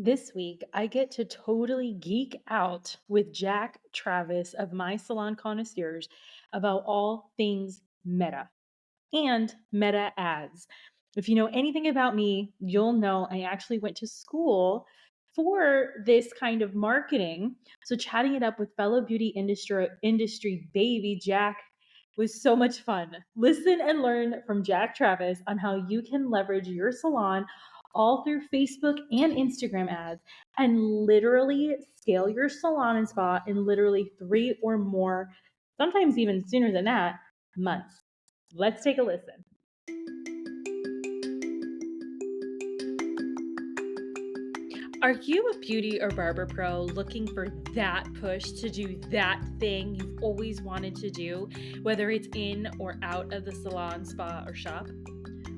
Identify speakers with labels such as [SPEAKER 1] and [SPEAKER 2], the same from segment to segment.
[SPEAKER 1] This week, I get to totally geek out with Jack Travis of My Salon Concierge about all things meta and meta ads. If you know anything about me, you'll know I actually went to school for this kind of marketing. So chatting it up with fellow beauty industry baby Jack was so much fun. Listen and learn from Jack Travis on how you can leverage your salon all through Facebook and Instagram ads and literally scale your salon and spa in literally 3 or more, sometimes even sooner than that, months. Let's take a listen. Are you a beauty or barber pro looking for that push to do that thing you've always wanted to do, whether it's in or out of the salon, spa, or shop?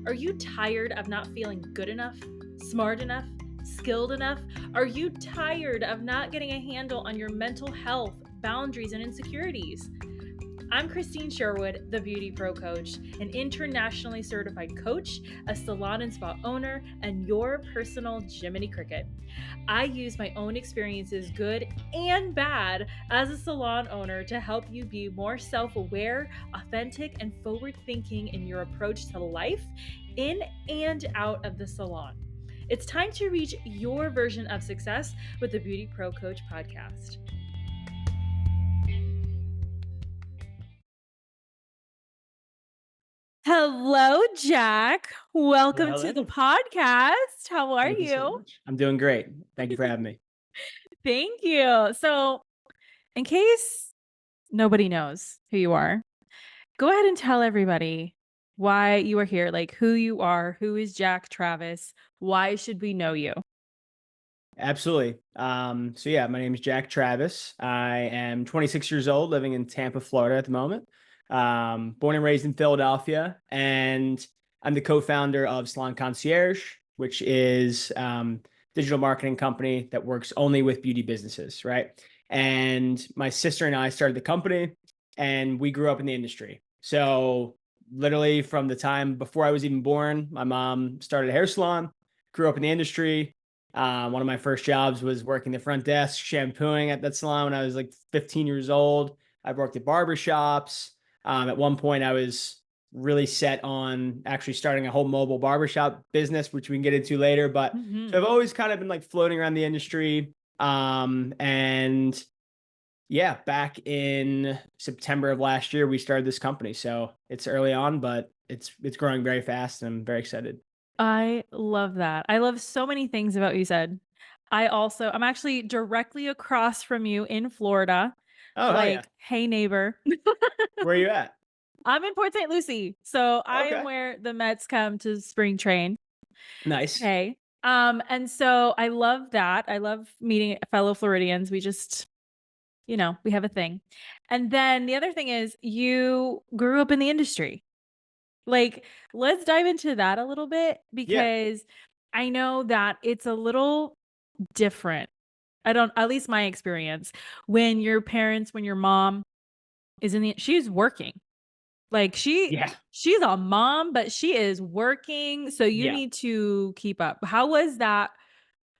[SPEAKER 1] Are you tired of not feeling good enough, smart enough, skilled enough? Are you tired of not getting a handle on your mental health, boundaries, and insecurities? I'm Krystine Sherwood, the Beauty Pro Coach, an internationally certified coach, a salon and spa owner, and your personal Jiminy Cricket. I use my own experiences, good and bad, as a salon owner to help you be more self-aware, authentic, and forward-thinking in your approach to life, in and out of the salon. It's time to reach your version of success with the Beauty Pro Coach podcast. Hello, Jack.
[SPEAKER 2] Hello,
[SPEAKER 1] Welcome to the
[SPEAKER 2] hello.
[SPEAKER 1] podcast. How are
[SPEAKER 2] Thank you so
[SPEAKER 1] you?
[SPEAKER 2] much. I'm doing great. Thank you for having me.
[SPEAKER 1] Thank you. So, in case nobody knows who you are, go ahead and tell everybody why you are here, like who you are, who is Jack Travis, why should we know you?
[SPEAKER 2] Absolutely. So yeah, my name is Jack Travis. I am 26 years old, living in Tampa, Florida at the moment. Born and raised in Philadelphia, and I'm the co-founder of SalonConcierge, which is digital marketing company that works only with beauty businesses, right? And my sister and I started the company, and we grew up in the industry. So literally from the time before I was even born, my mom started a hair salon, grew up in the industry. One of my first jobs was working the front desk, shampooing at that salon when I was like 15 years old. I've worked at barber shops. At one point, I was really set on actually starting a whole mobile barbershop business, which we can get into later. But so
[SPEAKER 1] Mhm.
[SPEAKER 2] I've always kind of been like floating around the industry. And yeah, back in September of last year, we started this company. So it's early on, but it's growing very fast, and I'm very excited.
[SPEAKER 1] I love that. I love so many things about what you said. I'm actually directly across from you in Florida.
[SPEAKER 2] Oh, hell yeah.
[SPEAKER 1] Like, hey neighbor.
[SPEAKER 2] Where are you at?
[SPEAKER 1] I'm in Port St. Lucie. So I am
[SPEAKER 2] Okay.
[SPEAKER 1] where the Mets come to spring train.
[SPEAKER 2] Nice.
[SPEAKER 1] Okay. And so I love that. I love meeting fellow Floridians. We have a thing. And then the other thing is you grew up in the industry. Like, let's dive into that a little bit
[SPEAKER 2] Yeah.
[SPEAKER 1] because I know that it's a little different. I don't, at least my experience, when your mom she's working. Like
[SPEAKER 2] Yeah.
[SPEAKER 1] she's a mom, but she is working, so you
[SPEAKER 2] Yeah.
[SPEAKER 1] need to keep up. How was that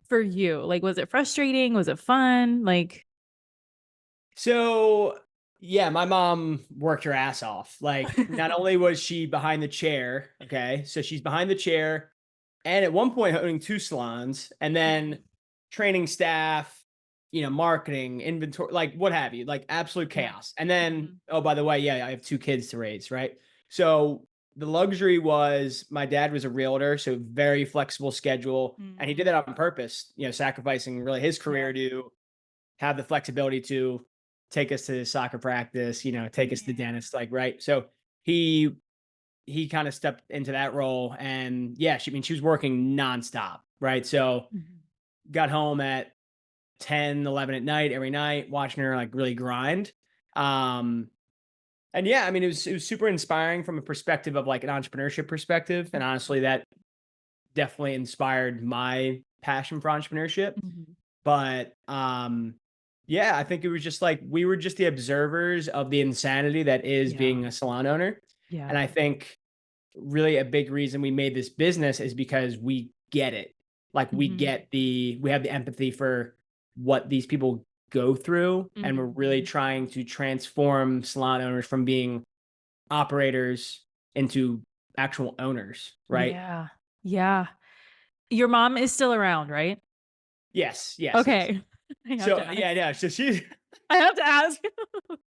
[SPEAKER 1] for you? Like, was it frustrating? Was it fun? Like,
[SPEAKER 2] So, yeah, my mom worked her ass off. Like, not only was she behind the chair, okay, so she's behind the chair, and at one point owning two salons, and then training staff, marketing, inventory, like what have you, like absolute
[SPEAKER 1] yeah.
[SPEAKER 2] chaos. And then,
[SPEAKER 1] Mhm.
[SPEAKER 2] oh, by the way, yeah, I have two kids to raise, right? So the luxury was my dad was a realtor, so very flexible schedule, and he did
[SPEAKER 1] Mhm.
[SPEAKER 2] that on purpose, sacrificing really his
[SPEAKER 1] Yeah.
[SPEAKER 2] career to have the flexibility to take us to soccer practice, take us to the
[SPEAKER 1] Yeah.
[SPEAKER 2] dentist, like, right? So he he kind of stepped into that role, and yeah, she was working nonstop, right? So
[SPEAKER 1] Mhm.
[SPEAKER 2] got home at 10, 11 at night every night, watching her like really grind. Um, and yeah, I mean, it was super inspiring from a perspective of like an entrepreneurship perspective. And honestly, that definitely inspired my passion for entrepreneurship.
[SPEAKER 1] Mhm.
[SPEAKER 2] But yeah, I think it was just like we were just the observers of the insanity that is
[SPEAKER 1] Yeah.
[SPEAKER 2] being a salon owner.
[SPEAKER 1] Yeah.
[SPEAKER 2] And I think really a big reason we made this business is because we get it. Like we have the empathy for what these people go through. And we're really trying to transform salon owners from being operators into actual owners, right?
[SPEAKER 1] Yeah. Yeah. Your mom is still around, right?
[SPEAKER 2] Yes, yes, yes.
[SPEAKER 1] Okay. I have to
[SPEAKER 2] So
[SPEAKER 1] ask.
[SPEAKER 2] yeah, yeah. So she's
[SPEAKER 1] I have to ask.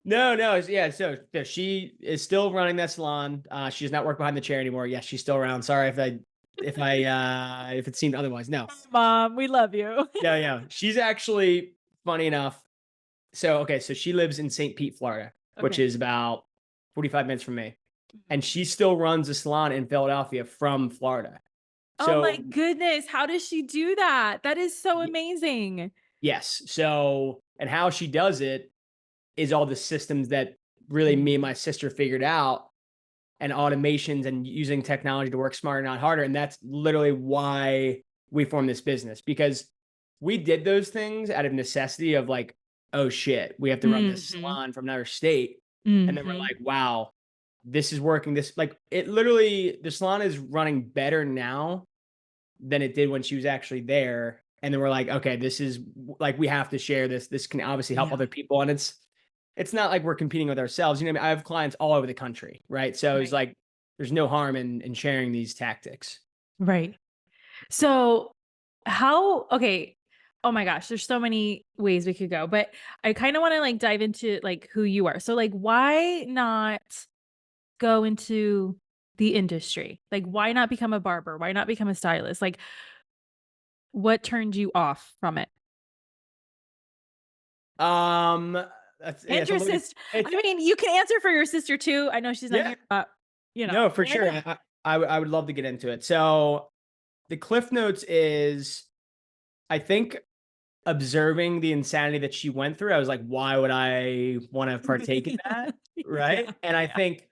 [SPEAKER 2] no, yeah. So yeah, she is still running that salon. She does not work behind the chair anymore. Yes, she's still around. Sorry if it seemed otherwise. No,
[SPEAKER 1] Mom, we love you.
[SPEAKER 2] no, yeah. She's actually funny enough. So okay, so she lives in St. Pete, Florida, which
[SPEAKER 1] Okay.
[SPEAKER 2] is about 45 minutes from me, and she still runs a salon in Philadelphia from Florida.
[SPEAKER 1] Oh my
[SPEAKER 2] So
[SPEAKER 1] goodness, how does she do that? That is so
[SPEAKER 2] y-
[SPEAKER 1] amazing.
[SPEAKER 2] yes, so and how she does it is all the systems that really me and
[SPEAKER 1] Mhm.
[SPEAKER 2] my sister figured out, and automations and using technology to work smarter, not harder. And that's literally why we formed this business, because we did those things out of necessity of like, oh shit, we have to run this
[SPEAKER 1] Mhm.
[SPEAKER 2] salon from another state. And then we're
[SPEAKER 1] Mhm.
[SPEAKER 2] like, wow, this is working. This like it literally the salon is running better now than it did when she was actually there. And then we're like, okay, this is like we have to share this. This can obviously help
[SPEAKER 1] Yeah.
[SPEAKER 2] other people. And it's not like we're competing with ourselves. You know what I mean? I have clients all over the country, right? So it's
[SPEAKER 1] Right.
[SPEAKER 2] like there's no harm in sharing these tactics.
[SPEAKER 1] Right. So, how okay, oh my gosh, there's so many ways we could go, but I kinda wanna, like, dive into, like, who you are. So, like, why not go into the industry? Like, why not become a barber? Why not become a stylist? Like, what turned you off from it?
[SPEAKER 2] Um,
[SPEAKER 1] And
[SPEAKER 2] it's a
[SPEAKER 1] your
[SPEAKER 2] loaded.
[SPEAKER 1] sister I
[SPEAKER 2] It's
[SPEAKER 1] mean, you can answer for your sister too. I know she's not
[SPEAKER 2] yeah,
[SPEAKER 1] here, but,
[SPEAKER 2] no, for sure.
[SPEAKER 1] and
[SPEAKER 2] I would love to get into it. So the cliff notes is, I think observing the insanity that she went through, I was like, why would I want to partake in that?
[SPEAKER 1] Yeah,
[SPEAKER 2] Right. And I
[SPEAKER 1] yeah.
[SPEAKER 2] think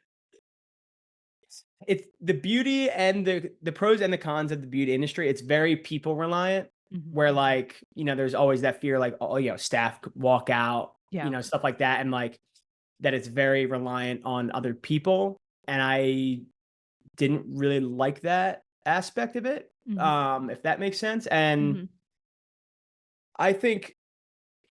[SPEAKER 2] it's the beauty and the pros and the cons of the beauty industry. It's very people reliant,
[SPEAKER 1] Mhm.
[SPEAKER 2] where like, there's always that fear, like, oh, staff could walk out,
[SPEAKER 1] Yeah.
[SPEAKER 2] stuff like that. And like that it's very reliant on other people. And I didn't really like that aspect of it.
[SPEAKER 1] Mhm.
[SPEAKER 2] If that makes sense. And
[SPEAKER 1] Mhm.
[SPEAKER 2] I think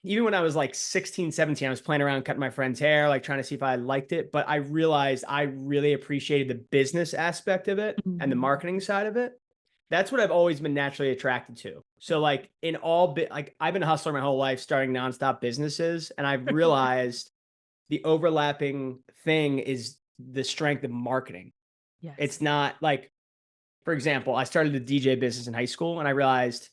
[SPEAKER 2] even when I was like 16, 17, I was playing around cutting my friend's hair, like trying to see if I liked it. But I realized I really appreciated the business aspect of it and the
[SPEAKER 1] Mhm.
[SPEAKER 2] marketing side of it. That's what I've always been naturally attracted to. So like in all bit, like I've been a hustler my whole life, starting nonstop businesses. And I've realized the overlapping thing is the strength of marketing.
[SPEAKER 1] Yes.
[SPEAKER 2] It's not like, for example, I started the DJ business in high school and I realized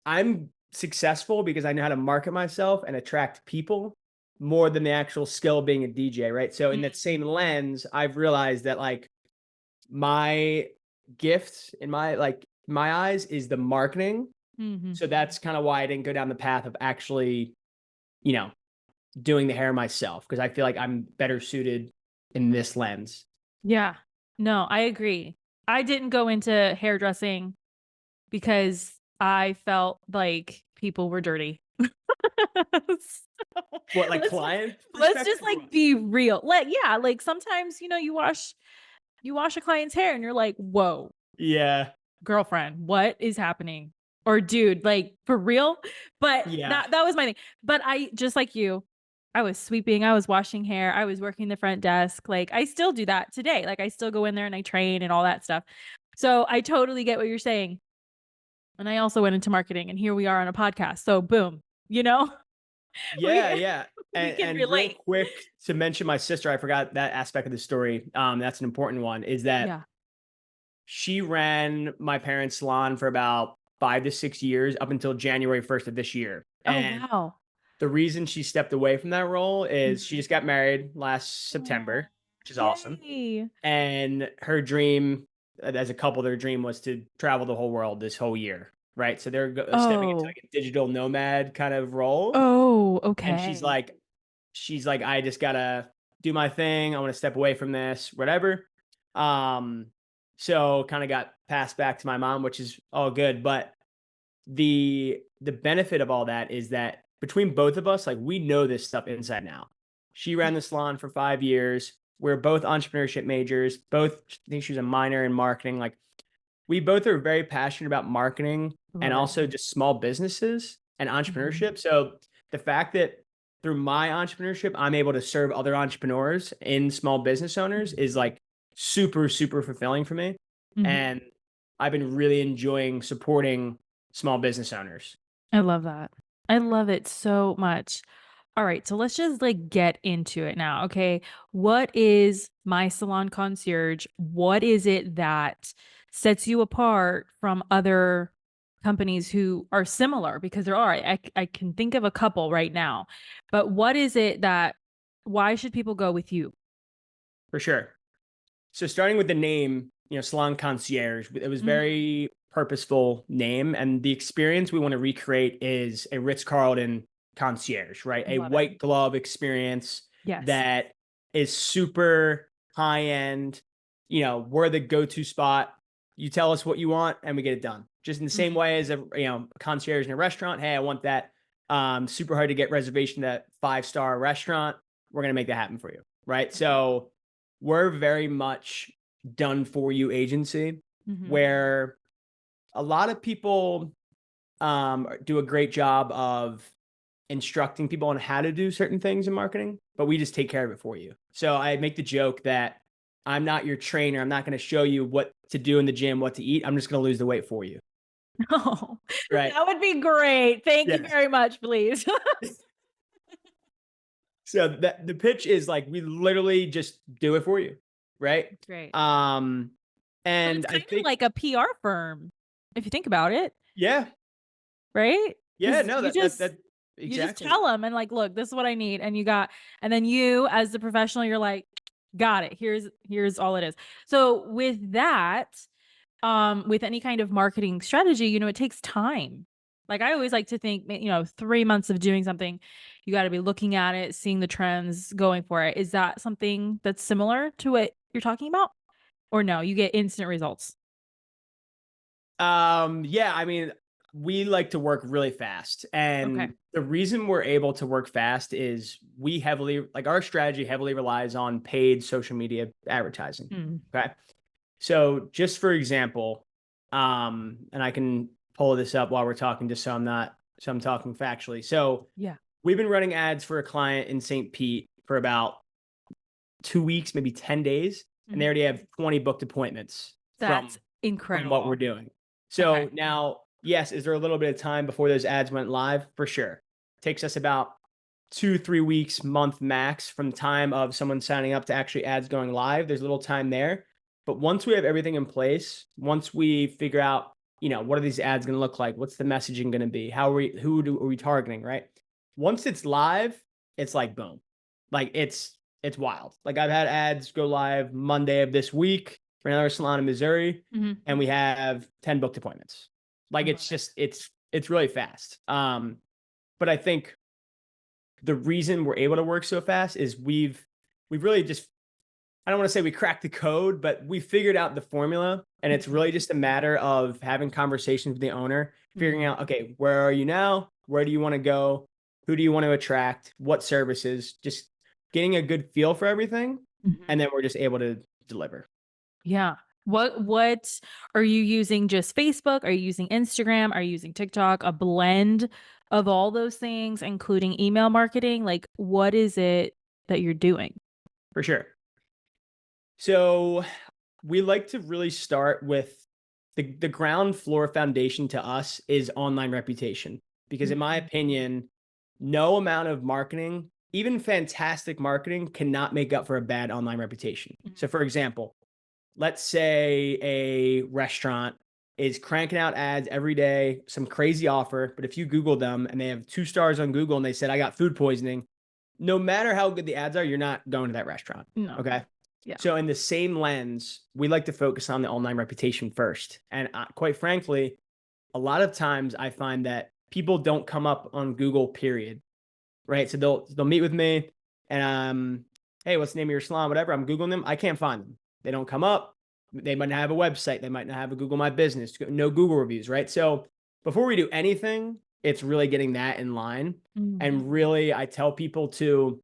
[SPEAKER 2] I'm successful because I know how to market myself and attract people more than the actual skill of being a DJ, right? So in that same
[SPEAKER 1] Mhm.
[SPEAKER 2] lens, I've realized that like my gift in my eyes is the marketing.
[SPEAKER 1] Mhm.
[SPEAKER 2] So that's kind of why I didn't go down the path of actually, you know, doing the hair myself, because I feel like I'm better suited in this lens.
[SPEAKER 1] Yeah. No, I agree. I didn't go into hairdressing because I felt like people were dirty. So,
[SPEAKER 2] What, like
[SPEAKER 1] let's
[SPEAKER 2] client
[SPEAKER 1] let's just,
[SPEAKER 2] perspective or
[SPEAKER 1] like,
[SPEAKER 2] what?
[SPEAKER 1] be real. Like, yeah, like, sometimes, you wash a client's hair and you're like, "Whoa,
[SPEAKER 2] Yeah.
[SPEAKER 1] girlfriend, what is happening?" Or, "Dude, like, for real?" But
[SPEAKER 2] Yeah.
[SPEAKER 1] that was my thing. But I just like you, I was sweeping, I was washing hair, I was working the front desk, like, I still do that today, like, I still go in there and I train and all that stuff. So, I totally get what you're saying, and I also went into marketing, and here we are on a podcast, so boom, you know?
[SPEAKER 2] Yeah,
[SPEAKER 1] We
[SPEAKER 2] yeah.
[SPEAKER 1] we can
[SPEAKER 2] And real
[SPEAKER 1] relate.
[SPEAKER 2] quick to mention my sister, I forgot that aspect of the story. That's an important one, is that
[SPEAKER 1] Yeah.
[SPEAKER 2] she ran my parents' salon for about 5 to 6 years up until January 1st of this year.
[SPEAKER 1] Oh,
[SPEAKER 2] And
[SPEAKER 1] wow.
[SPEAKER 2] the reason she stepped away from that role is she
[SPEAKER 1] Mhm.
[SPEAKER 2] just got married last
[SPEAKER 1] Aw,
[SPEAKER 2] September, which is awesome.
[SPEAKER 1] yay.
[SPEAKER 2] And her dream, as a couple, their dream was to travel the whole world this whole year. Right. So they're stepping into
[SPEAKER 1] Oh.
[SPEAKER 2] like a digital nomad kind of role.
[SPEAKER 1] Oh,
[SPEAKER 2] And
[SPEAKER 1] okay.
[SPEAKER 2] she's like, I just gotta do my thing. I want to step away from this, whatever. Um, so kind of got passed back to my mom, which is all good. But the benefit of all that is that between both of us, like we know this stuff inside and out. She ran the salon for 5 years. We're both entrepreneurship majors. Both, I think she was a minor in marketing. Like we both are very passionate about marketing and
[SPEAKER 1] Love it.
[SPEAKER 2] also just small businesses and
[SPEAKER 1] Mhm.
[SPEAKER 2] entrepreneurship. So the fact that through my entrepreneurship, I'm able to serve other entrepreneurs and small business owners
[SPEAKER 1] Mhm.
[SPEAKER 2] is like super, super fulfilling for me.
[SPEAKER 1] Mhm.
[SPEAKER 2] And I've been really enjoying supporting small business owners.
[SPEAKER 1] I love that. I love it so much. All right, so let's just like get into it now. Okay. What is my salon concierge? What is it that sets you apart from other companies who are similar? Because there are, I can think of a couple right now, but what is it that, why should people go with you?
[SPEAKER 2] For sure. So starting with the name, Salon Concierge, it was
[SPEAKER 1] Mhm.
[SPEAKER 2] very purposeful name, and the experience we want to recreate is a Ritz-Carlton concierge, right? A
[SPEAKER 1] Love it.
[SPEAKER 2] white glove experience
[SPEAKER 1] Yes.
[SPEAKER 2] that is super high end. We're the go-to spot. You tell us what you want, and we get it done. Just in the same
[SPEAKER 1] Mhm.
[SPEAKER 2] way as a concierge in a restaurant. Hey, I want that super hard to get reservation at 5-star restaurant. We're gonna make that happen for you, right? So we're very much done for you agency
[SPEAKER 1] Mhm.
[SPEAKER 2] where a lot of people do a great job of instructing people on how to do certain things in marketing, but we just take care of it for you. So I make the joke that I'm not your trainer. I'm not going to show you what to do in the gym, what to eat. I'm just going to lose the weight for you.
[SPEAKER 1] Oh,
[SPEAKER 2] Right.
[SPEAKER 1] that would be great. Thank you
[SPEAKER 2] Yes.
[SPEAKER 1] very much, please.
[SPEAKER 2] So that the pitch is like we literally just do it for you. Right.
[SPEAKER 1] That's great.
[SPEAKER 2] Um,
[SPEAKER 1] So
[SPEAKER 2] and
[SPEAKER 1] it's
[SPEAKER 2] I
[SPEAKER 1] kind of
[SPEAKER 2] think,
[SPEAKER 1] like a PR firm, if you think about it,
[SPEAKER 2] yeah,
[SPEAKER 1] right?
[SPEAKER 2] yeah,
[SPEAKER 1] Because
[SPEAKER 2] no, that
[SPEAKER 1] you just
[SPEAKER 2] exactly.
[SPEAKER 1] tell them and like, "Look, this is what I need," and then you as the professional, you're like, "Got it. Here's all it is." So with that, with any kind of marketing strategy, it takes time. Like I always like to think, 3 months of doing something, you gotta be looking at it, seeing the trends, going for it. Is that something that's similar to what you're talking about? Or no, you get instant results?
[SPEAKER 2] Yeah, I mean, we like to work really fast.
[SPEAKER 1] Okay.
[SPEAKER 2] And the reason we're able to work fast is we heavily, like our strategy heavily relies on paid social media advertising.
[SPEAKER 1] Mm.
[SPEAKER 2] Okay. So just for example, and I can pull this up while we're talking just so I'm talking factually. So
[SPEAKER 1] Yeah.
[SPEAKER 2] we've been running ads for a client in St. Pete for about 2 weeks, maybe 10 days, and they
[SPEAKER 1] Mhm.
[SPEAKER 2] already have 20 booked appointments
[SPEAKER 1] That's
[SPEAKER 2] from what we're
[SPEAKER 1] incredible.
[SPEAKER 2] doing.
[SPEAKER 1] Okay.
[SPEAKER 2] So now, yes, is there a little bit of time before those ads went live? For sure. Takes us about 2, 3 weeks, month max from time of someone signing up to actually ads going live. There's a little time there. But once we have everything in place, once we figure out, what are these ads going to look like? What's the messaging going to be? Are we targeting, right? Once it's live, it's like boom. Like it's wild. Like I've had ads go live Monday of this week for another salon in Missouri,
[SPEAKER 1] Mhm.
[SPEAKER 2] and we have 10 booked appointments. Like
[SPEAKER 1] Love
[SPEAKER 2] it's
[SPEAKER 1] it.
[SPEAKER 2] just it's really fast. But I think the reason we're able to work so fast is we've really just, I don't want to say we cracked the code, but we figured out the formula. And it's
[SPEAKER 1] Mhm.
[SPEAKER 2] really just a matter of having conversations with the owner, figuring
[SPEAKER 1] Mhm.
[SPEAKER 2] out, okay, where are you now? Where do you want to go? Who do you want to attract? What services? Just getting a good feel for everything. And
[SPEAKER 1] Mhm.
[SPEAKER 2] then we're just able to deliver.
[SPEAKER 1] Yeah. What are you using, just Facebook? Are you using Instagram? Are you using TikTok? A blend of all those things, including email marketing? Like, what is it that you're doing?
[SPEAKER 2] For sure. So we like to really start with the ground floor foundation to us is online reputation. Because in my
[SPEAKER 1] Mhm.
[SPEAKER 2] opinion, no amount of marketing, even fantastic marketing, cannot make up for a bad online reputation. So
[SPEAKER 1] Mhm.
[SPEAKER 2] for example, let's say a restaurant is cranking out ads every day, some crazy offer, but if you Google them and they have 2 stars on Google and they said, I got food poisoning, no matter how good the ads are, you're not going to that restaurant.
[SPEAKER 1] No.
[SPEAKER 2] Okay.
[SPEAKER 1] Yeah.
[SPEAKER 2] So, in the same lens, we like to focus on the online reputation first. And quite frankly, a lot of times I find that people don't come up on Google, period. Right. So they'll meet with me and hey, what's the name of your salon? Whatever. I'm Googling them. I can't find them. They don't come up. They might not have a website. They might not have a Google My Business. No Google reviews. Right. So before we do anything, it's really getting that in line.
[SPEAKER 1] Mhm.
[SPEAKER 2] And really, I tell people to,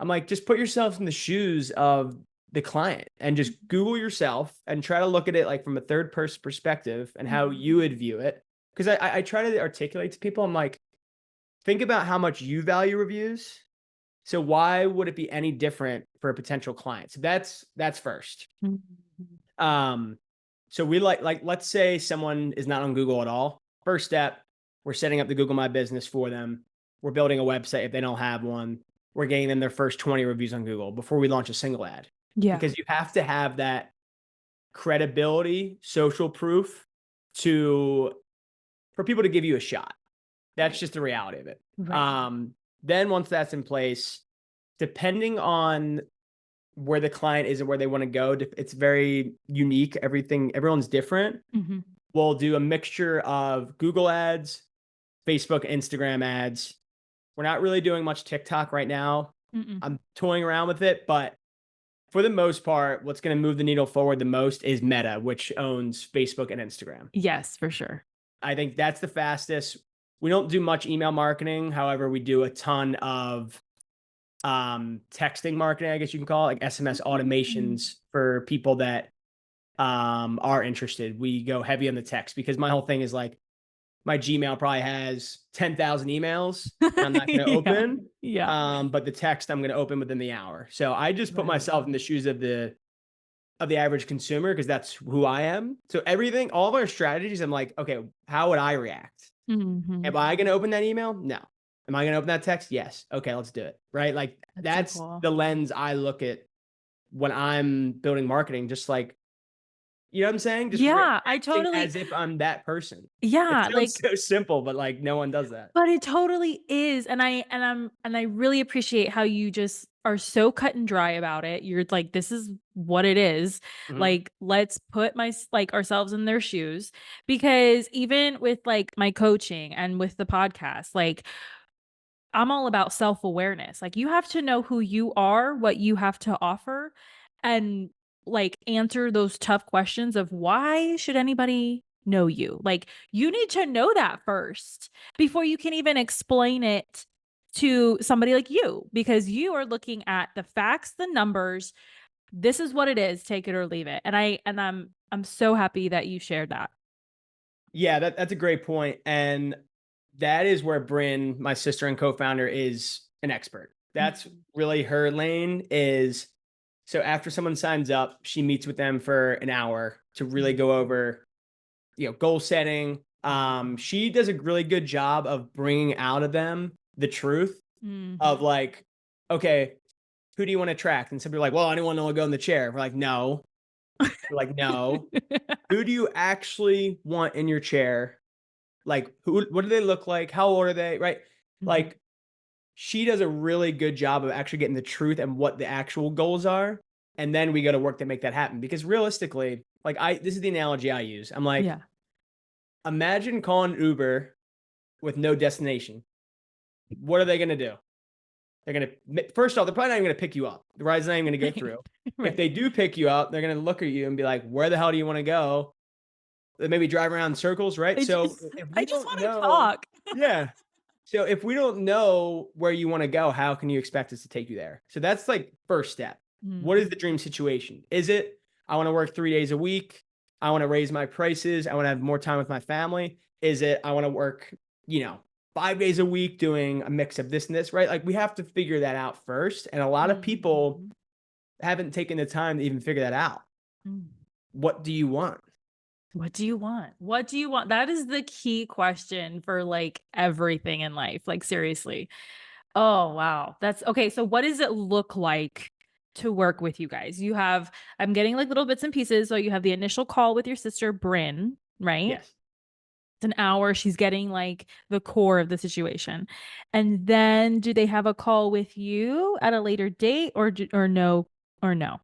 [SPEAKER 2] I'm like, just put yourself in the shoes of the client and just Google yourself and try to look at it like from a third person perspective and how
[SPEAKER 1] Mhm.
[SPEAKER 2] you would view it. because I try to articulate to people, I'm like, think about how much you value reviews. So why would it be any different for a potential client? So that's first.
[SPEAKER 1] Mhm.
[SPEAKER 2] Um, so we like let's say someone is not on Google at all. First step, we're setting up the Google My Business for them. We're building a website if they don't have one. We're getting them their first 20 reviews on Google before we launch a single ad.
[SPEAKER 1] Yeah.
[SPEAKER 2] Because you have to have that credibility, social proof to for people to give you a shot. That's
[SPEAKER 1] Right.
[SPEAKER 2] just the reality of it.
[SPEAKER 1] Right.
[SPEAKER 2] Then once that's in place, depending on where the client is and where they want to go, it's very unique. Everyone's different.
[SPEAKER 1] Mhm.
[SPEAKER 2] We'll do a mixture of Google ads, Facebook, Instagram ads. We're not really doing much TikTok right now.
[SPEAKER 1] Mm-mm.
[SPEAKER 2] I'm toying around with it, but for the most part, what's going to move the needle forward the most is Meta, which owns Facebook and Instagram.
[SPEAKER 1] Yes, for sure.
[SPEAKER 2] I think that's the fastest. We don't do much email marketing. However, we do a ton of texting marketing, I guess you can call it, like SMS
[SPEAKER 1] Mm.
[SPEAKER 2] automations for people that are interested. We go heavy on the text because my whole thing is like my Gmail probably has 10,000 emails and I'm not going to
[SPEAKER 1] Yeah.
[SPEAKER 2] open.
[SPEAKER 1] Yeah.
[SPEAKER 2] But the text I'm going to open within the hour. So I just put
[SPEAKER 1] Right.
[SPEAKER 2] myself in the shoes of the average consumer because that's who I am. So everything, all of our strategies, I'm like, okay, how would I react?
[SPEAKER 1] Mhm.
[SPEAKER 2] Am I going to open that email? No. Am I going to open that text? Yes. Okay, let's do it. Right? Like
[SPEAKER 1] That's so
[SPEAKER 2] that's
[SPEAKER 1] cool.
[SPEAKER 2] the lens I look at when I'm building marketing. Just like, you know what I'm saying? Just
[SPEAKER 1] Yeah, I
[SPEAKER 2] acting
[SPEAKER 1] totally
[SPEAKER 2] as if I'm that person. It
[SPEAKER 1] yeah,
[SPEAKER 2] sounds
[SPEAKER 1] like
[SPEAKER 2] so simple, but like no one does that.
[SPEAKER 1] but it totally is, and I really appreciate how you just are so cut and dry about it. You're like, "This is what it is."
[SPEAKER 2] Mhm.
[SPEAKER 1] Like, let's put like, ourselves in their shoes, because even with, like, my coaching and with the podcast, like, I'm all about self-awareness. Like, you have to know who you are, what you have to offer, and, like, answer those tough questions of why should anybody know you? Like, you need to know that first before you can even explain it to somebody like you, because you are looking at the facts, the numbers. This is what it is, take it or leave it. And I'm so happy that you shared that.
[SPEAKER 2] Yeah, that's a great point. And that is where Bryn, my sister and co-founder, is an expert. That's
[SPEAKER 1] Mhm.
[SPEAKER 2] really her lane is so after someone signs up, she meets with them for an hour to really
[SPEAKER 1] Mhm.
[SPEAKER 2] go over, goal setting. She does a really good job of bringing out of them the truth of
[SPEAKER 1] Mhm.
[SPEAKER 2] like, okay, who do you want to attract? And some people are like, well, anyone will go in the chair. We're like, no. We're like, no. Who do you actually want in your chair? Like, what do they look like? How old are they? Right?
[SPEAKER 1] Mhm.
[SPEAKER 2] Like, she does a really good job of actually getting the truth and what the actual goals are. And then we go to work to make that happen. Because realistically, like this is the analogy I use. I'm like,
[SPEAKER 1] Yeah.
[SPEAKER 2] imagine calling Uber with no destination. What are they gonna do? They're gonna first off, they're probably not even gonna pick you up. The ride's not even gonna go
[SPEAKER 1] Right.
[SPEAKER 2] through. If
[SPEAKER 1] Right.
[SPEAKER 2] they do pick you up, they're gonna look at you and be like, "Where the hell do you want to go?" They maybe drive around in circles, right?
[SPEAKER 1] I
[SPEAKER 2] So
[SPEAKER 1] just
[SPEAKER 2] if
[SPEAKER 1] I
[SPEAKER 2] we
[SPEAKER 1] just
[SPEAKER 2] don't
[SPEAKER 1] wanna
[SPEAKER 2] know,
[SPEAKER 1] talk.
[SPEAKER 2] yeah. So if we don't know where you want to go, how can you expect us to take you there? So that's like first step. What is
[SPEAKER 1] Mhm.
[SPEAKER 2] the dream situation? Is it I want to work 3 days a week? I want to raise my prices. I want to have more time with my family. Is it I want to work, 5 days a week doing a mix of this and this, right? Like we have to figure that out first. And a lot of people
[SPEAKER 1] Mhm.
[SPEAKER 2] haven't taken the time to even figure that out.
[SPEAKER 1] Mm.
[SPEAKER 2] What do you want?
[SPEAKER 1] What do you want? What do you want? That is the key question for, like, everything in life, like, seriously. Oh, wow. That's okay, so what does it look like to work with you guys? I'm getting, like, little bits and pieces, so you have the initial call with your sister, Bryn, right?
[SPEAKER 2] Yes.
[SPEAKER 1] It's an hour, she's getting, like, the core of the situation, and then do they have a call with you at a later date, or no or no?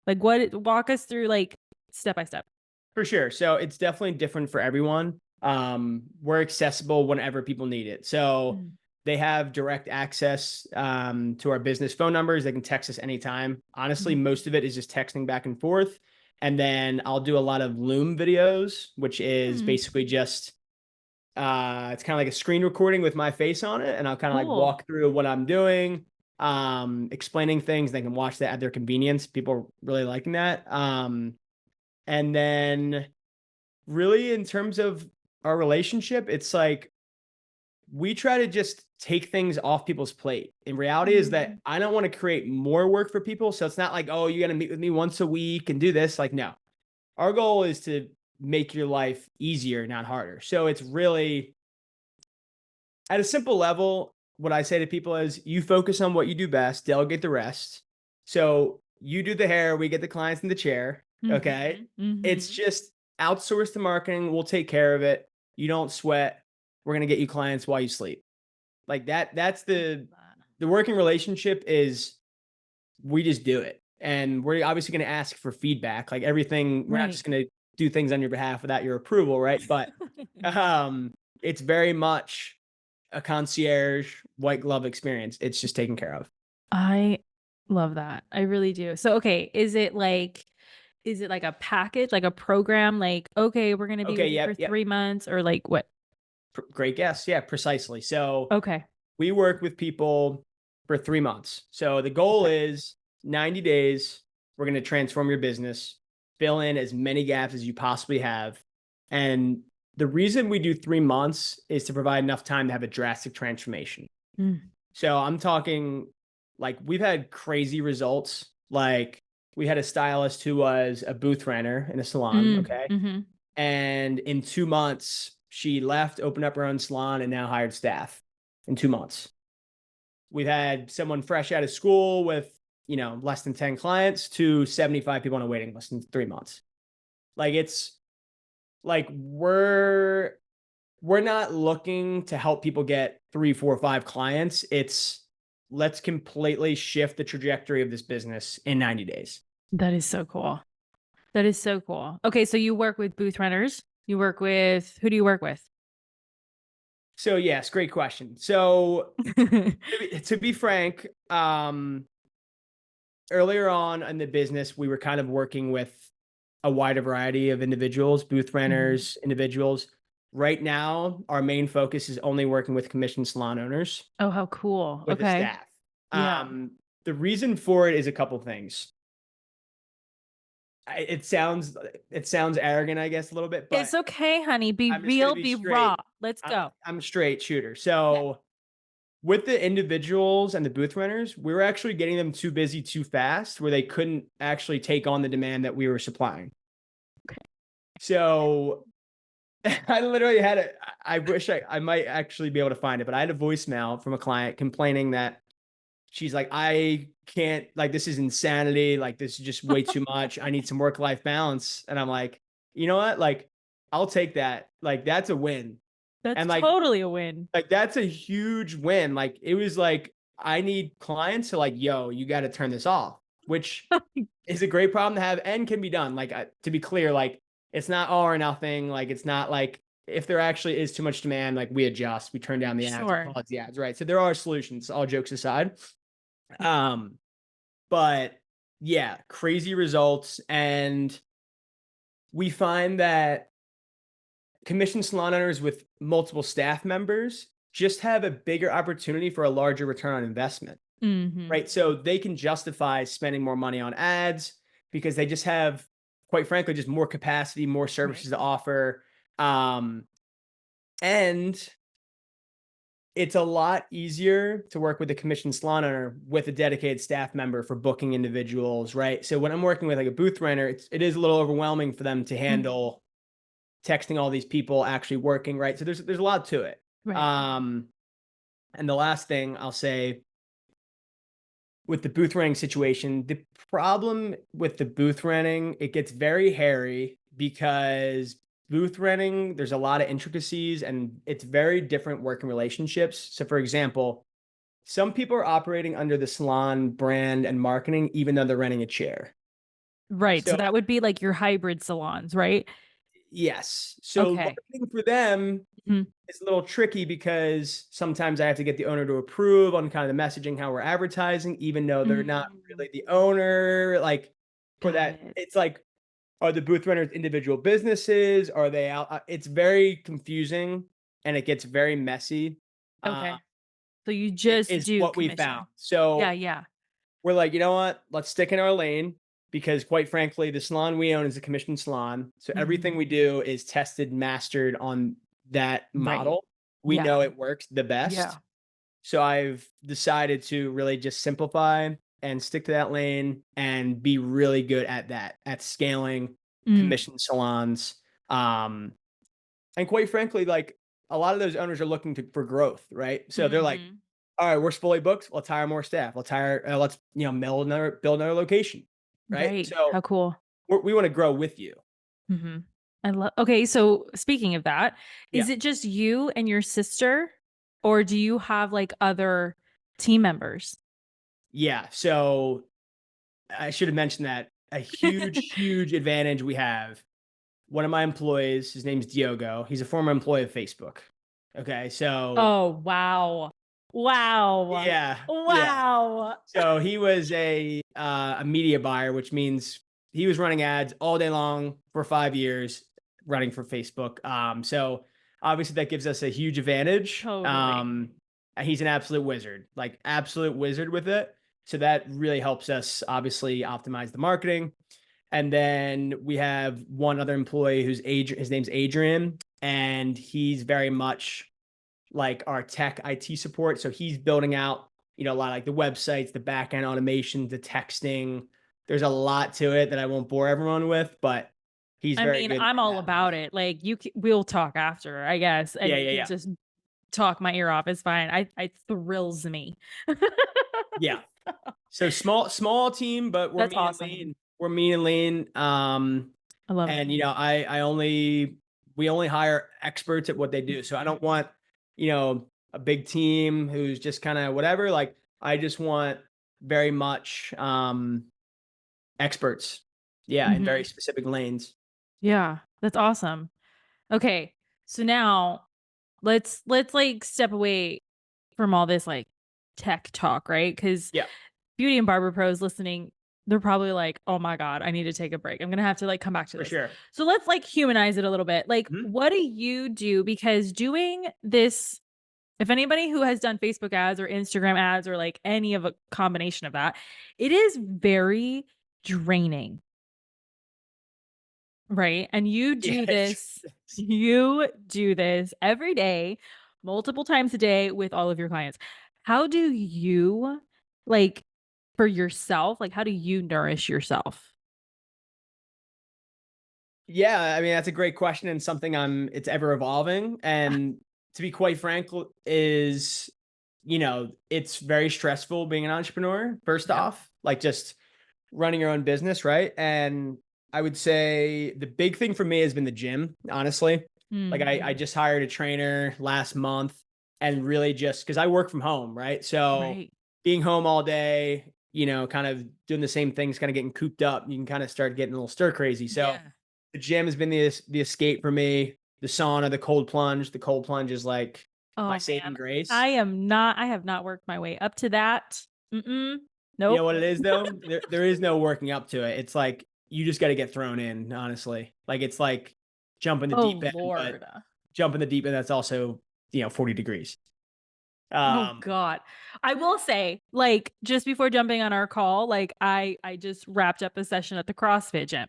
[SPEAKER 1] Like, walk us through, like, step by step.
[SPEAKER 2] For sure. So it's definitely different for everyone. We're accessible whenever people need it. So
[SPEAKER 1] Mm,
[SPEAKER 2] they have direct access to our business phone numbers. They can text us anytime. Honestly,
[SPEAKER 1] mm,
[SPEAKER 2] most of it is just texting back and forth. And then I'll do a lot of Loom videos, which is
[SPEAKER 1] mm,
[SPEAKER 2] basically just it's kind of like a screen recording with my face on it. And I'll kind of like
[SPEAKER 1] cool.
[SPEAKER 2] walk through what I'm doing, explaining things. They can watch that at their convenience. People are really liking that. And then really in terms of our relationship, it's like we try to just take things off people's plate. In reality is that
[SPEAKER 1] Mm.
[SPEAKER 2] I don't want to create more work for people. So it's not like, oh, you got to meet with me once a week and do this. Like, no, our goal is to make your life easier, not harder. So it's really at a simple level, what I say to people is you focus on what you do best, delegate the rest. So you do the hair, we get the clients in the chair. Okay.
[SPEAKER 1] Mhm,
[SPEAKER 2] It's
[SPEAKER 1] mhm.
[SPEAKER 2] just outsource the marketing. We'll take care of it. You don't sweat. We're going to get you clients while you sleep. Like that's
[SPEAKER 1] I love that.
[SPEAKER 2] the working relationship is we just do it. And we're obviously going to ask for feedback. Like everything, we're not
[SPEAKER 1] Right.
[SPEAKER 2] just going to do things on your behalf without your approval, right? But um it's very much a concierge white glove experience. It's just taken care of.
[SPEAKER 1] I love that. I really do. So, okay, is it like a package, like a program, like, "Okay, we're gonna be
[SPEAKER 2] Okay,
[SPEAKER 1] with you for
[SPEAKER 2] yep, yep.
[SPEAKER 1] 3 months," or like what?
[SPEAKER 2] Great guess. Yeah, precisely. So
[SPEAKER 1] Okay.
[SPEAKER 2] we work with people for 3 months. So the goal
[SPEAKER 1] Okay.
[SPEAKER 2] is 90 days. We're going to transform your business, fill in as many gaps as you possibly have. And the reason we do 3 months is to provide enough time to have a drastic transformation.
[SPEAKER 1] Mm.
[SPEAKER 2] So I'm talking like we've had crazy results. Like we had a stylist who was a booth renter in a salon.
[SPEAKER 1] Mm,
[SPEAKER 2] Okay.
[SPEAKER 1] mhm.
[SPEAKER 2] And in 2 months, she left, opened up her own salon, and now hired staff in 2 months. We've had someone fresh out of school with, less than 10 clients to 75 people on a waiting list in 3 months. Like it's like we're not looking to help people get three, four, five clients. It's let's completely shift the trajectory of this business in 90 days.
[SPEAKER 1] That is so cool. That is so cool. Okay, so you work with booth renters. You work with who do you work with?
[SPEAKER 2] So yes, great question. So to be frank, earlier on in the business, we were kind of working with a wider variety of individuals, booth
[SPEAKER 1] Mhm.
[SPEAKER 2] renters, individuals. Right now, our main focus is only working with commissioned salon owners
[SPEAKER 1] Oh, how cool.
[SPEAKER 2] with a
[SPEAKER 1] Okay.
[SPEAKER 2] staff.
[SPEAKER 1] Yeah.
[SPEAKER 2] The reason for it is a couple things. It sounds arrogant, I guess, a little bit,
[SPEAKER 1] It's
[SPEAKER 2] but
[SPEAKER 1] okay, honey. Be
[SPEAKER 2] I'm just gonna
[SPEAKER 1] real,
[SPEAKER 2] be
[SPEAKER 1] be raw.
[SPEAKER 2] straight.
[SPEAKER 1] Let's
[SPEAKER 2] I'm
[SPEAKER 1] go.
[SPEAKER 2] I'm a straight shooter.
[SPEAKER 1] Yeah.
[SPEAKER 2] So with the individuals and the booth renters, we were actually getting them too busy too fast where they couldn't actually take on the demand that we were supplying.
[SPEAKER 1] Okay.
[SPEAKER 2] So I literally had a I wish I might actually be able to find it, but I had a voicemail from a client complaining that she's like, I can't, like, this is insanity. Like, this is just way too much. I need some work-life balance. And I'm like, you know what? Like, I'll take that. Like, that's a win.
[SPEAKER 1] That's
[SPEAKER 2] And like,
[SPEAKER 1] totally a win.
[SPEAKER 2] that's a huge win. Like, it was like, I need clients to like, yo, you got to turn this off, which is a great problem to have and can be done. Like, to be clear, like, it's not all or nothing. Like, it's not like if there actually is too much demand, like we adjust, we turn down the ads, we
[SPEAKER 1] Sure.
[SPEAKER 2] pause the ads, right? So there are solutions, all jokes aside. Um, but yeah, crazy results. And we find that commissioned salon owners with multiple staff members just have a bigger opportunity for a larger return on investment,
[SPEAKER 1] Mhm.
[SPEAKER 2] right? So they can justify spending more money on ads because they just have, quite frankly, just more capacity, more
[SPEAKER 1] Right.
[SPEAKER 2] services to offer. Um, and it's a lot easier to work with a commissioned salon owner with a dedicated staff member for booking individuals, right? So when I'm working with like a booth renter, it is a little overwhelming for them to
[SPEAKER 1] Mhm.
[SPEAKER 2] handle texting all these people actually working, right? So there's a lot to it.
[SPEAKER 1] Right.
[SPEAKER 2] Um, and the last thing I'll say with the booth renting situation, the problem with the booth renting, it gets very hairy because booth renting, there's a lot of intricacies and it's very different working relationships. So for example, some people are operating under the salon brand and marketing, even though they're renting a chair.
[SPEAKER 1] Right. So
[SPEAKER 2] So,
[SPEAKER 1] that would be like your hybrid salons, right?
[SPEAKER 2] yes. So,
[SPEAKER 1] Okay.
[SPEAKER 2] marketing for them
[SPEAKER 1] Mhm.
[SPEAKER 2] is a little tricky because sometimes I have to get the owner to approve on kind of the messaging, how we're advertising, even though they're not
[SPEAKER 1] Mm.
[SPEAKER 2] really the owner. Like, for
[SPEAKER 1] Got
[SPEAKER 2] that,
[SPEAKER 1] it.
[SPEAKER 2] it's like, are the booth renters individual businesses? Are they out? It's very confusing and it gets very messy, uh,
[SPEAKER 1] Okay. So you just
[SPEAKER 2] is
[SPEAKER 1] do
[SPEAKER 2] what we found.
[SPEAKER 1] commission. Yeah,
[SPEAKER 2] So,
[SPEAKER 1] yeah.
[SPEAKER 2] we're like, you know what? Let's stick in our lane because, quite frankly, the salon we own is a commissioned salon. So everything we
[SPEAKER 1] Mhm.
[SPEAKER 2] do is tested, mastered on that
[SPEAKER 1] Right.
[SPEAKER 2] model. We
[SPEAKER 1] Yeah.
[SPEAKER 2] know it works the
[SPEAKER 1] Yeah.
[SPEAKER 2] best. So I've decided to really just simplify and stick to that lane and be really good at that, at scaling
[SPEAKER 1] Mm.
[SPEAKER 2] commission salons. Um, and quite frankly, like a lot of those owners are looking for growth, right? So they're like,
[SPEAKER 1] Mhm.
[SPEAKER 2] all right, we're fully booked. Let's hire more staff. Let's, build another location. Right.
[SPEAKER 1] Right.
[SPEAKER 2] So
[SPEAKER 1] How cool.
[SPEAKER 2] we want to grow with you.
[SPEAKER 1] Mhm. I love Okay, so speaking of that,
[SPEAKER 2] Yeah.
[SPEAKER 1] is it just you and your sister, or do you have, like, other team members?
[SPEAKER 2] Yeah. So I should have mentioned that a huge, huge advantage we have. One of my employees, his name's Diogo. He's a former employee of Facebook. Okay. So
[SPEAKER 1] Oh, wow. Wow.
[SPEAKER 2] yeah, yeah.
[SPEAKER 1] Wow.
[SPEAKER 2] So he was a media buyer, which means he was running ads all day long for 5 years, running for Facebook. So obviously that gives us a huge advantage.
[SPEAKER 1] Totally.
[SPEAKER 2] And he's an absolute wizard, like absolute wizard with it. So that really helps us obviously optimize the marketing. And then we have one other employee his name's Adrian, and he's very much like our tech IT support. So he's building out, a lot of like the websites, the back end automation, the texting. There's a lot to it that I won't bore everyone with, but he's
[SPEAKER 1] I
[SPEAKER 2] very
[SPEAKER 1] mean,
[SPEAKER 2] good
[SPEAKER 1] I'm
[SPEAKER 2] in
[SPEAKER 1] all
[SPEAKER 2] that.
[SPEAKER 1] about it. Like, we'll talk after, I guess,
[SPEAKER 2] Yeah,
[SPEAKER 1] and you
[SPEAKER 2] yeah,
[SPEAKER 1] can
[SPEAKER 2] yeah.
[SPEAKER 1] just talk my ear off, it's fine. I thrills me.
[SPEAKER 2] Yeah. So small team, but we're
[SPEAKER 1] That's
[SPEAKER 2] mean and
[SPEAKER 1] awesome.
[SPEAKER 2] lean. We're mean and lean.
[SPEAKER 1] I love it.
[SPEAKER 2] And we only hire experts at what they do. So I
[SPEAKER 1] Mhm.
[SPEAKER 2] don't want, you know, a big team who's just kind of whatever. Like I just want very much experts. Yeah, in very
[SPEAKER 1] Mhm.
[SPEAKER 2] specific lanes.
[SPEAKER 1] Yeah, that's awesome. Okay, so now let's, like, step away from all this, like, tech talk, right? Because
[SPEAKER 2] Yeah,
[SPEAKER 1] beauty and barber pros listening, they're probably like, "Oh my god, I need to take a break. I'm gonna have to, like, come back to
[SPEAKER 2] for
[SPEAKER 1] this."
[SPEAKER 2] sure.
[SPEAKER 1] So let's, like, humanize it a little bit. Like,
[SPEAKER 2] Mhm.
[SPEAKER 1] what do you do? Because doing this, if anybody who has done Facebook ads or Instagram ads or, like, any of a combination of that, it is very draining. Right, and
[SPEAKER 2] Yeah, it's
[SPEAKER 1] you do this every day, multiple times a day with all of your clients. How do you, like, for yourself, like, how do you nourish yourself?
[SPEAKER 2] yeah, I mean, that's a great question and something it's ever evolving. And to be quite frank, is, it's very stressful being an entrepreneur, first
[SPEAKER 1] Yeah.
[SPEAKER 2] off, like just running your own business, right? And I would say the big thing for me has been the gym, honestly. Like I
[SPEAKER 1] Mhm.
[SPEAKER 2] just hired a trainer last month and really just because I work from home, right? So
[SPEAKER 1] Right.
[SPEAKER 2] being home all day, kind of doing the same things, kind of getting cooped up, you can kind of start getting a little stir crazy. So
[SPEAKER 1] Yeah.
[SPEAKER 2] the gym has been the escape for me. The sauna, the cold plunge. The cold plunge is like my
[SPEAKER 1] Oh,
[SPEAKER 2] saving
[SPEAKER 1] man.
[SPEAKER 2] grace.
[SPEAKER 1] I have not worked my way up to that. Mm-mm.
[SPEAKER 2] You
[SPEAKER 1] Nope.
[SPEAKER 2] know what it is though? There is no working up to it. It's like you just got to get thrown in, honestly. Like it's like jump in the deep
[SPEAKER 1] Oh,
[SPEAKER 2] end, but
[SPEAKER 1] lord.
[SPEAKER 2] jump in the deep end that's also, 40 degrees.
[SPEAKER 1] Oh
[SPEAKER 2] Um
[SPEAKER 1] god. I will say, like, just before jumping on our call, like, I just wrapped up a session at the CrossFit gym.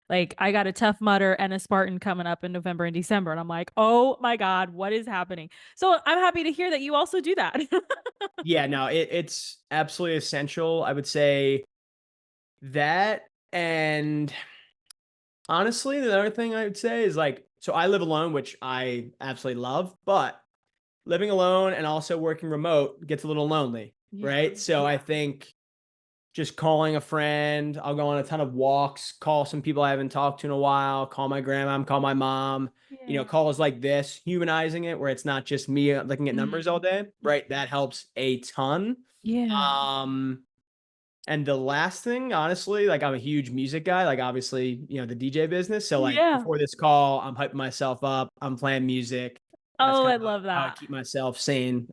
[SPEAKER 1] Like, I got a Tough Mudder and a Spartan coming up in November and December, and I'm like, "Oh my god, what is happening?" So, I'm happy to hear that you also do that.
[SPEAKER 2] yeah, no, it's absolutely essential. I would say that and honestly, the other thing I would say is like so I live alone, which I absolutely love, but living alone and also working remote gets a little lonely,
[SPEAKER 1] Yeah,
[SPEAKER 2] right? So I
[SPEAKER 1] yeah,
[SPEAKER 2] think just calling a friend, I'll go on a ton of walks, call some people I haven't talked to in a while, call my grandma, call my mom,
[SPEAKER 1] yeah.
[SPEAKER 2] calls like this, humanizing it where it's not just me looking at numbers all
[SPEAKER 1] Mhm,
[SPEAKER 2] day, right? That
[SPEAKER 1] mhm.
[SPEAKER 2] helps a ton.
[SPEAKER 1] Yeah.
[SPEAKER 2] Um, and the last thing, honestly, like I'm a huge music guy, like obviously, the DJ business. So like
[SPEAKER 1] Yeah.
[SPEAKER 2] before this call, I'm hyping myself up, I'm playing music. That's
[SPEAKER 1] Oh,
[SPEAKER 2] kind
[SPEAKER 1] I
[SPEAKER 2] of
[SPEAKER 1] love
[SPEAKER 2] how I
[SPEAKER 1] that.
[SPEAKER 2] keep myself sane.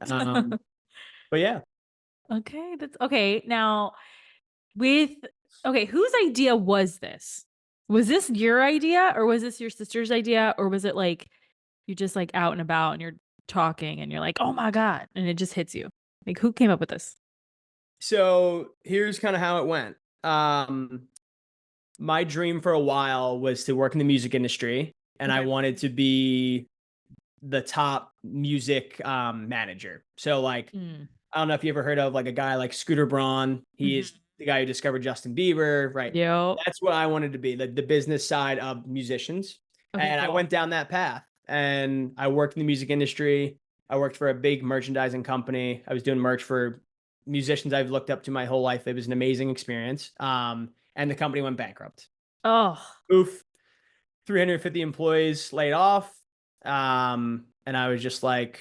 [SPEAKER 2] But yeah.
[SPEAKER 1] Okay, that's okay, now with okay, whose idea was this? Was this your idea, or was this your sister's idea, or was it, like, you're just, like, out and about and you're talking and you're like, "Oh my god," and it just hits you? Like, who came up with this?
[SPEAKER 2] So here's kind of how it went. My dream for a while was to work in the music industry and I
[SPEAKER 1] Okay.
[SPEAKER 2] wanted to be the top music manager. So like,
[SPEAKER 1] Mm.
[SPEAKER 2] I don't know if you ever heard of like a guy like Scooter Braun. He is
[SPEAKER 1] Mhm.
[SPEAKER 2] the guy who discovered Justin Bieber, right?
[SPEAKER 1] Yep.
[SPEAKER 2] That's what I wanted to be, the business side of musicians.
[SPEAKER 1] Okay,
[SPEAKER 2] And I
[SPEAKER 1] cool.
[SPEAKER 2] went down that path and I worked in the music industry. I worked for a big merchandising company. I was doing merch for musicians I've looked up to my whole life. It was an amazing experience. And the company went bankrupt.
[SPEAKER 1] Oh,
[SPEAKER 2] Oof, 350 employees laid off. And I was just like,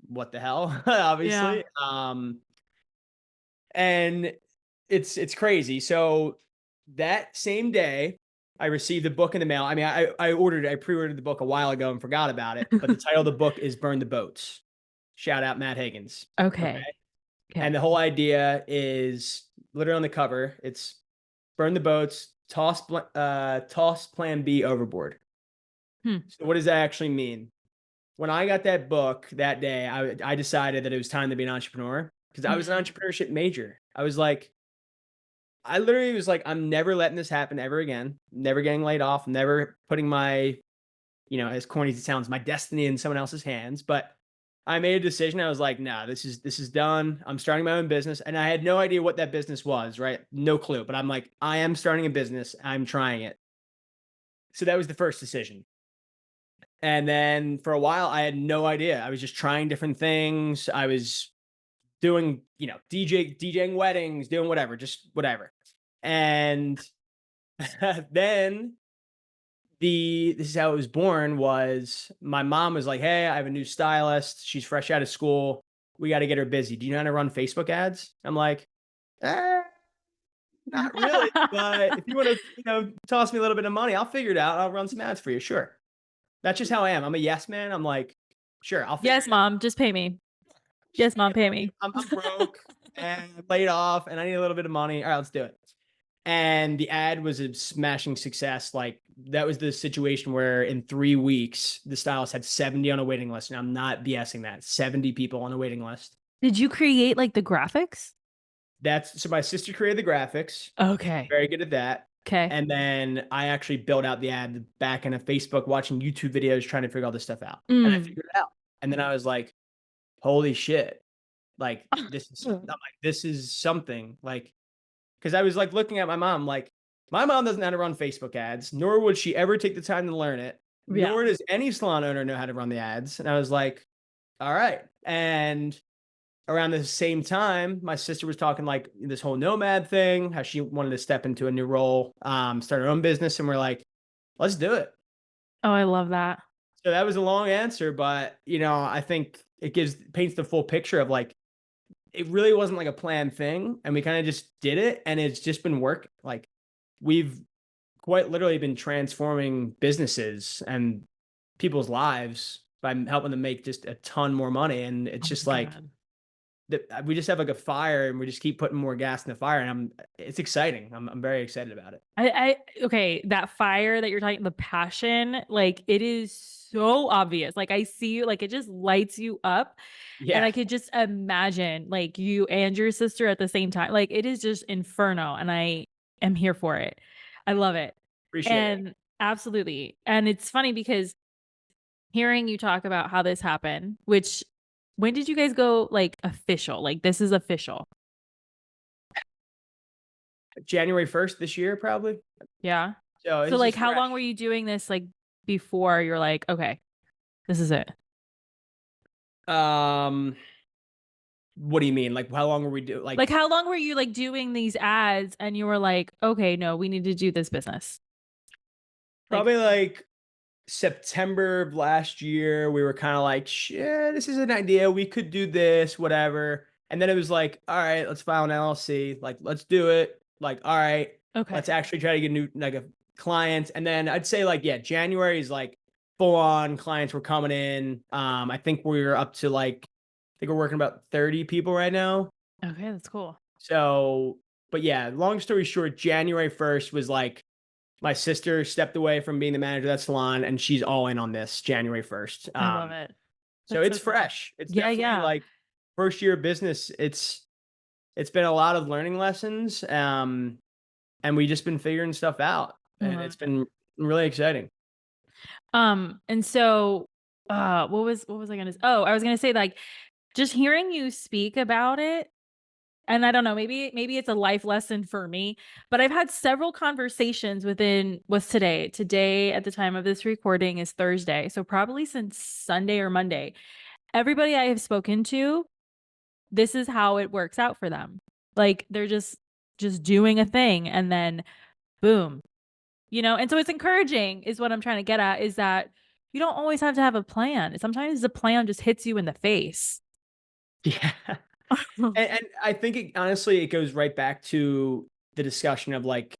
[SPEAKER 2] what the hell?
[SPEAKER 1] yeah.
[SPEAKER 2] Obviously. And it's crazy. So that same day, I received a book in the mail. I mean, I pre-ordered the book a while ago and forgot about it. But the title of the book is "Burn the Boats." Shout out Matt Higgins. Okay,
[SPEAKER 1] Okay.
[SPEAKER 2] and
[SPEAKER 1] Okay.
[SPEAKER 2] the whole idea is literally on the cover. It's burn the boats, toss Plan B overboard.
[SPEAKER 1] Hmm.
[SPEAKER 2] So what does that actually mean? When I got that book that day, I decided that it was time to be an entrepreneur because I was an
[SPEAKER 1] Mhm.
[SPEAKER 2] entrepreneurship major. I was like, I literally was like, I'm never letting this happen ever again. Never getting laid off. Never putting my, as corny as it sounds, my destiny in someone else's hands. But I made a decision. I was like, nah, this is done. I'm starting my own business, and I had no idea what that business was. Right, no clue. But I'm like, I am starting a business. I'm trying it. So that was the first decision. And then for a while, I had no idea. I was just trying different things. I was doing, DJing weddings, doing whatever, just whatever. And then this is how it was born was my mom was like, "Hey, I have a new stylist. She's fresh out of school. We got to get her busy. Do you know how to run Facebook ads?" I'm like, eh, not really, but if you want to, toss me a little bit of money, I'll figure it out. I'll run some ads for you. Sure. That's just how I am. I'm a yes man. I'm like, sure, I'll figure
[SPEAKER 1] Yes,
[SPEAKER 2] it out.
[SPEAKER 1] mom, just pay me.
[SPEAKER 2] Just
[SPEAKER 1] Yes,
[SPEAKER 2] give me
[SPEAKER 1] mom,
[SPEAKER 2] the
[SPEAKER 1] pay
[SPEAKER 2] money.
[SPEAKER 1] me.
[SPEAKER 2] I'm broke and laid off and I need a little bit of money. All right, let's do it. And the ad was a smashing success. Like that was the situation where in 3 weeks, the stylist had 70 on a waiting list. And I'm not BSing that. 70 people on a waiting list.
[SPEAKER 1] Did you create like the graphics?
[SPEAKER 2] So my sister created the graphics.
[SPEAKER 1] Okay.
[SPEAKER 2] Very good at that.
[SPEAKER 1] Okay.
[SPEAKER 2] And then I actually built out the ad, the back end of Facebook, watching YouTube videos, trying to figure all this stuff out. And I
[SPEAKER 1] Mm.
[SPEAKER 2] figured it out. And then I was like, holy shit. Like this is something like, because I was like looking at my mom, like, my mom doesn't know how to run Facebook ads, nor would she ever take the time to learn it,
[SPEAKER 1] Yeah.
[SPEAKER 2] nor does any salon owner know how to run the ads. And I was like, all right. And around the same time, my sister was talking like this whole nomad thing, how she wanted to step into a new role, start her own business. And we're like, let's do it.
[SPEAKER 1] Oh, I love that.
[SPEAKER 2] So that was a long answer, but I think it paints the full picture of like, it really wasn't like a planned thing. And we kind of just did it. And it's just been working. Like we've quite literally been transforming businesses and people's lives by helping them make just a ton more money. And it's
[SPEAKER 1] Oh
[SPEAKER 2] just
[SPEAKER 1] my
[SPEAKER 2] like
[SPEAKER 1] God.
[SPEAKER 2] we just have like a fire and we just keep putting more gas in the fire. And it's exciting. I'm very excited about it.
[SPEAKER 1] Okay, that fire that you're talking, the passion, like it is so obvious. Like I see you, like it just lights you up. And
[SPEAKER 2] Yeah.
[SPEAKER 1] I could just imagine like you and your sister at the same time. Like it is just inferno. And I am here for it. I love it.
[SPEAKER 2] Appreciate it.
[SPEAKER 1] And absolutely. And it's funny because hearing you talk about how this happened, which when did you guys go like official? Like this is official.
[SPEAKER 2] January 1st this year, probably.
[SPEAKER 1] Yeah.
[SPEAKER 2] So
[SPEAKER 1] So
[SPEAKER 2] this is
[SPEAKER 1] like how
[SPEAKER 2] fresh.
[SPEAKER 1] long were you doing this like before you're like, okay, this is it?
[SPEAKER 2] Um, what do you mean? Like, how long were we doing?
[SPEAKER 1] Like
[SPEAKER 2] Like,
[SPEAKER 1] how long were you like doing these ads and you were like, okay, no, we need to do this business? Like,
[SPEAKER 2] probably like September of last year, we were kind of like, shit, this is an idea. We could do this, whatever. And then it was like, all right, let's file an LLC. Like, let's do it. Like, all right,
[SPEAKER 1] okay.
[SPEAKER 2] let's actually try to get like a client. And then I'd say like, yeah, January is like full on clients were coming in. I think we're up to like, I think we're working about 30 people right now.
[SPEAKER 1] Okay, that's cool.
[SPEAKER 2] So, but yeah, long story short, January 1st was like, my sister stepped away from being the manager of that salon and she's all in on this January 1st.
[SPEAKER 1] I love it.
[SPEAKER 2] So
[SPEAKER 1] That's
[SPEAKER 2] it's
[SPEAKER 1] so cool.
[SPEAKER 2] fresh. It's
[SPEAKER 1] Yeah,
[SPEAKER 2] definitely
[SPEAKER 1] yeah.
[SPEAKER 2] like first year of business. It's been a lot of learning lessons. And we just been figuring stuff out
[SPEAKER 1] I
[SPEAKER 2] and
[SPEAKER 1] love
[SPEAKER 2] it's
[SPEAKER 1] it.
[SPEAKER 2] been really exciting.
[SPEAKER 1] And so what was I gonna oh, I was gonna say, like, just hearing you speak about it, and I don't know, maybe it's a life lesson for me, but I've had several conversations within what's today? Today, at the time of this recording, is Thursday, so probably since Sunday or Monday. Everybody I have spoken to, this is how it works out for them. Like, they're just doing a thing and then boom, and so it's encouraging is what I'm trying to get at, is that you don't always have to have a plan. Sometimes the plan just hits you in the face.
[SPEAKER 2] Yeah. And I think it honestly, it goes right back to the discussion of like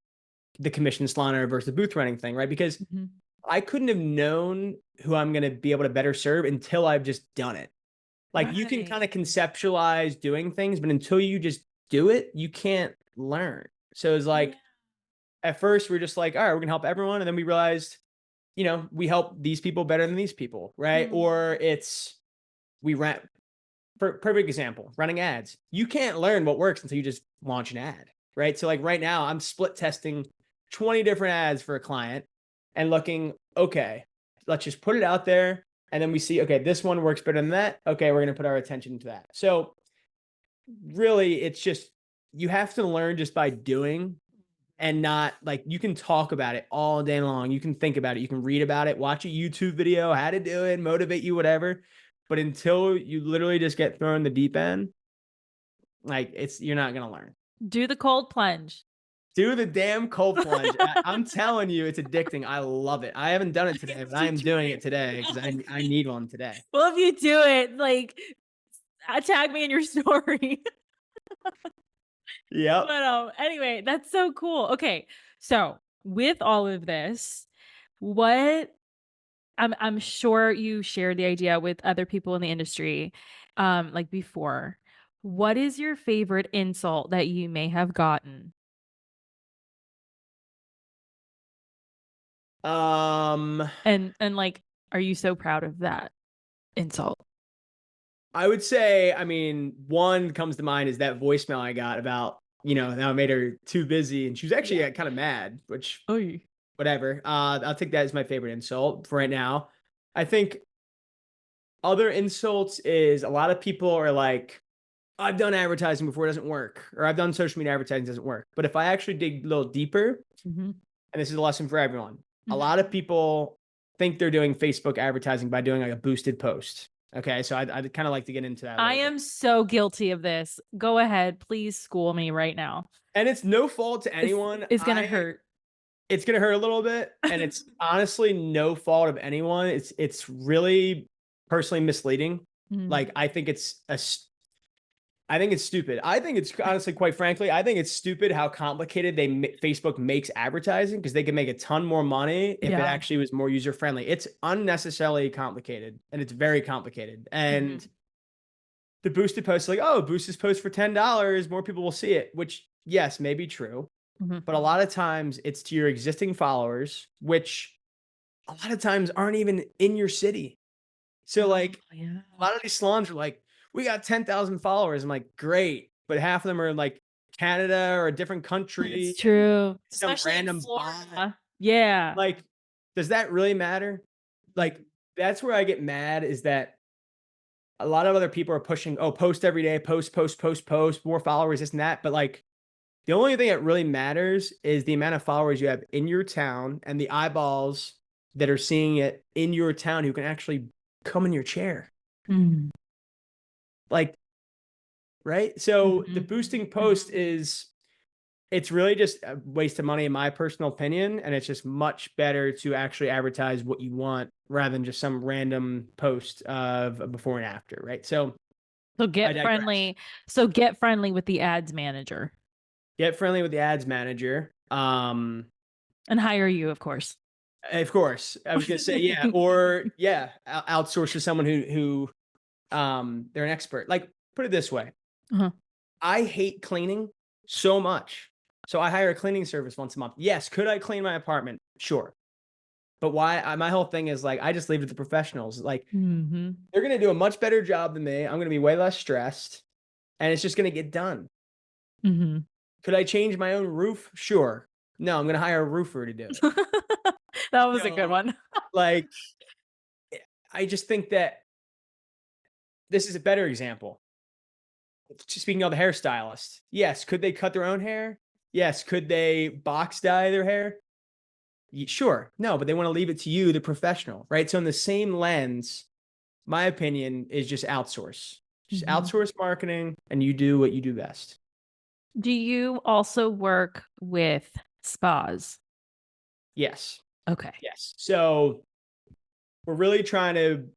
[SPEAKER 2] the commission salon owner versus the booth renting thing, right? Because
[SPEAKER 1] Mhm.
[SPEAKER 2] I couldn't have known who I'm going to be able to better serve until I've just done it. Like you can
[SPEAKER 1] Right.
[SPEAKER 2] kind of conceptualize doing things, but until you just do it, you can't learn. So it's
[SPEAKER 1] Yeah.
[SPEAKER 2] like at first we're just like, all right, we're gonna help everyone. And then we realized, we help these people better than these people, right?
[SPEAKER 1] Mm.
[SPEAKER 2] Or it's we rent perfect example, running ads. You can't learn what works until you just launch an ad, right? So like right now, I'm split testing 20 different ads for a client and looking, okay, let's just put it out there. And then we see, okay, this one works better than that. Okay, we're gonna put our attention to that. So really, it's just you have to learn just by doing and not like you can talk about it all day long. You can think about it. You can read about it, watch a YouTube video, how to do it, motivate you, whatever. But until you literally just get thrown in the deep end, like you're not gonna learn.
[SPEAKER 1] Do the cold plunge.
[SPEAKER 2] Do the damn cold plunge. I'm telling you, it's addicting. I love it. I haven't done it
[SPEAKER 1] I
[SPEAKER 2] today, but I
[SPEAKER 1] need
[SPEAKER 2] am
[SPEAKER 1] to try
[SPEAKER 2] doing it
[SPEAKER 1] it.
[SPEAKER 2] today because I need one today.
[SPEAKER 1] Well, if you do it, like, tag me in your story.
[SPEAKER 2] Yep.
[SPEAKER 1] But, anyway, that's so cool. Okay, so with all of this, what I'm sure you shared the idea with other people in the industry, like, before. What is your favorite insult that you may have gotten?
[SPEAKER 2] Um,
[SPEAKER 1] And, like, are you so proud of that insult?
[SPEAKER 2] I would say, I mean, one comes to mind is that voicemail I got about, that I made her too busy and she was actually
[SPEAKER 1] Yeah.
[SPEAKER 2] kind of mad, which
[SPEAKER 1] Oy.
[SPEAKER 2] whatever. I'll take that as my favorite insult for right now. I think other insults is a lot of people are like, I've done advertising before, it doesn't work, or I've done social media advertising, it doesn't work. But if I actually dig a little deeper,
[SPEAKER 1] Mhm.
[SPEAKER 2] and this is a lesson for everyone, a
[SPEAKER 1] Mhm.
[SPEAKER 2] lot of people think they're doing Facebook advertising by doing like a boosted post. Okay, so I'd kind of like to get into that a
[SPEAKER 1] I
[SPEAKER 2] little bit.
[SPEAKER 1] am so guilty of this. Go ahead, please school me right now.
[SPEAKER 2] And it's no fault to
[SPEAKER 1] It's
[SPEAKER 2] anyone.
[SPEAKER 1] it's gonna hurt.
[SPEAKER 2] It's gonna hurt a little bit, and it's honestly no fault of anyone. It's really personally misleading.
[SPEAKER 1] Mm,
[SPEAKER 2] Like I think it's stupid. I think it's honestly, quite frankly, I think it's stupid how complicated Facebook makes advertising because they can make a ton more money if it
[SPEAKER 1] yeah.
[SPEAKER 2] actually was more user friendly. It's unnecessarily complicated, and it's very complicated. And
[SPEAKER 1] Mhm,
[SPEAKER 2] the boosted post, like, oh, boost this post for $10, more people will see it. Which, yes, may be true,
[SPEAKER 1] mhm.
[SPEAKER 2] but a lot of times it's to your existing followers, which a lot of times aren't even in your city. So
[SPEAKER 1] Oh,
[SPEAKER 2] like
[SPEAKER 1] yeah.
[SPEAKER 2] a lot of these salons are like, we got 10,000 followers. I'm like, great. But half of them are in like Canada or a different
[SPEAKER 1] It's
[SPEAKER 2] country and
[SPEAKER 1] true,
[SPEAKER 2] some
[SPEAKER 1] especially in
[SPEAKER 2] random bot.
[SPEAKER 1] Florida. Yeah.
[SPEAKER 2] Like, does that really matter? Like,
[SPEAKER 1] Mhm.
[SPEAKER 2] that's where I get mad is that a lot of other people are pushing, oh, post every day, post, post, post, post, more followers, this and that. But like, the only thing that really matters is the amount of followers you have in your town and the eyeballs that are seeing it in your town who can actually come in your chair.
[SPEAKER 1] Mm.
[SPEAKER 2] Like, right? So the
[SPEAKER 1] Mhm.
[SPEAKER 2] boosting post is it's really just a waste of money in my personal opinion, and it's just much better to actually advertise what you want rather than just some random post of a before and after, right? So
[SPEAKER 1] So
[SPEAKER 2] I
[SPEAKER 1] get
[SPEAKER 2] digress.
[SPEAKER 1] friendly so get friendly with the ads manager
[SPEAKER 2] Get friendly with the ads manager.
[SPEAKER 1] and hire you, of course.
[SPEAKER 2] Of course, I was gonna say yeah, or yeah, outsource to someone who they're an expert. Like put it this way,
[SPEAKER 1] Uh-huh.
[SPEAKER 2] I hate cleaning so much. So I hire a cleaning service once a month. Yes, could I clean my apartment? Sure. But why my whole thing is like I just leave it to the professionals. Like
[SPEAKER 1] Mhm.
[SPEAKER 2] they're going to do a much better job than me. I'm going to be way less stressed and it's just going to get done.
[SPEAKER 1] Mhm.
[SPEAKER 2] Could I change my own roof? Sure. No, I'm going to hire a roofer to do it.
[SPEAKER 1] That was a good
[SPEAKER 2] So
[SPEAKER 1] one.
[SPEAKER 2] like I just think that this is a better example. Speaking of the hairstylist, yes, could they cut their own hair? Yes. Could they box dye their hair? Sure. No, but they want to leave it to you, the professional, right? So in the same lens, my opinion is just outsource. Just
[SPEAKER 1] Mhm.
[SPEAKER 2] outsource marketing and you do what you do best.
[SPEAKER 1] Do you also work with spas?
[SPEAKER 2] Yes.
[SPEAKER 1] Okay.
[SPEAKER 2] Yes. So we're really trying to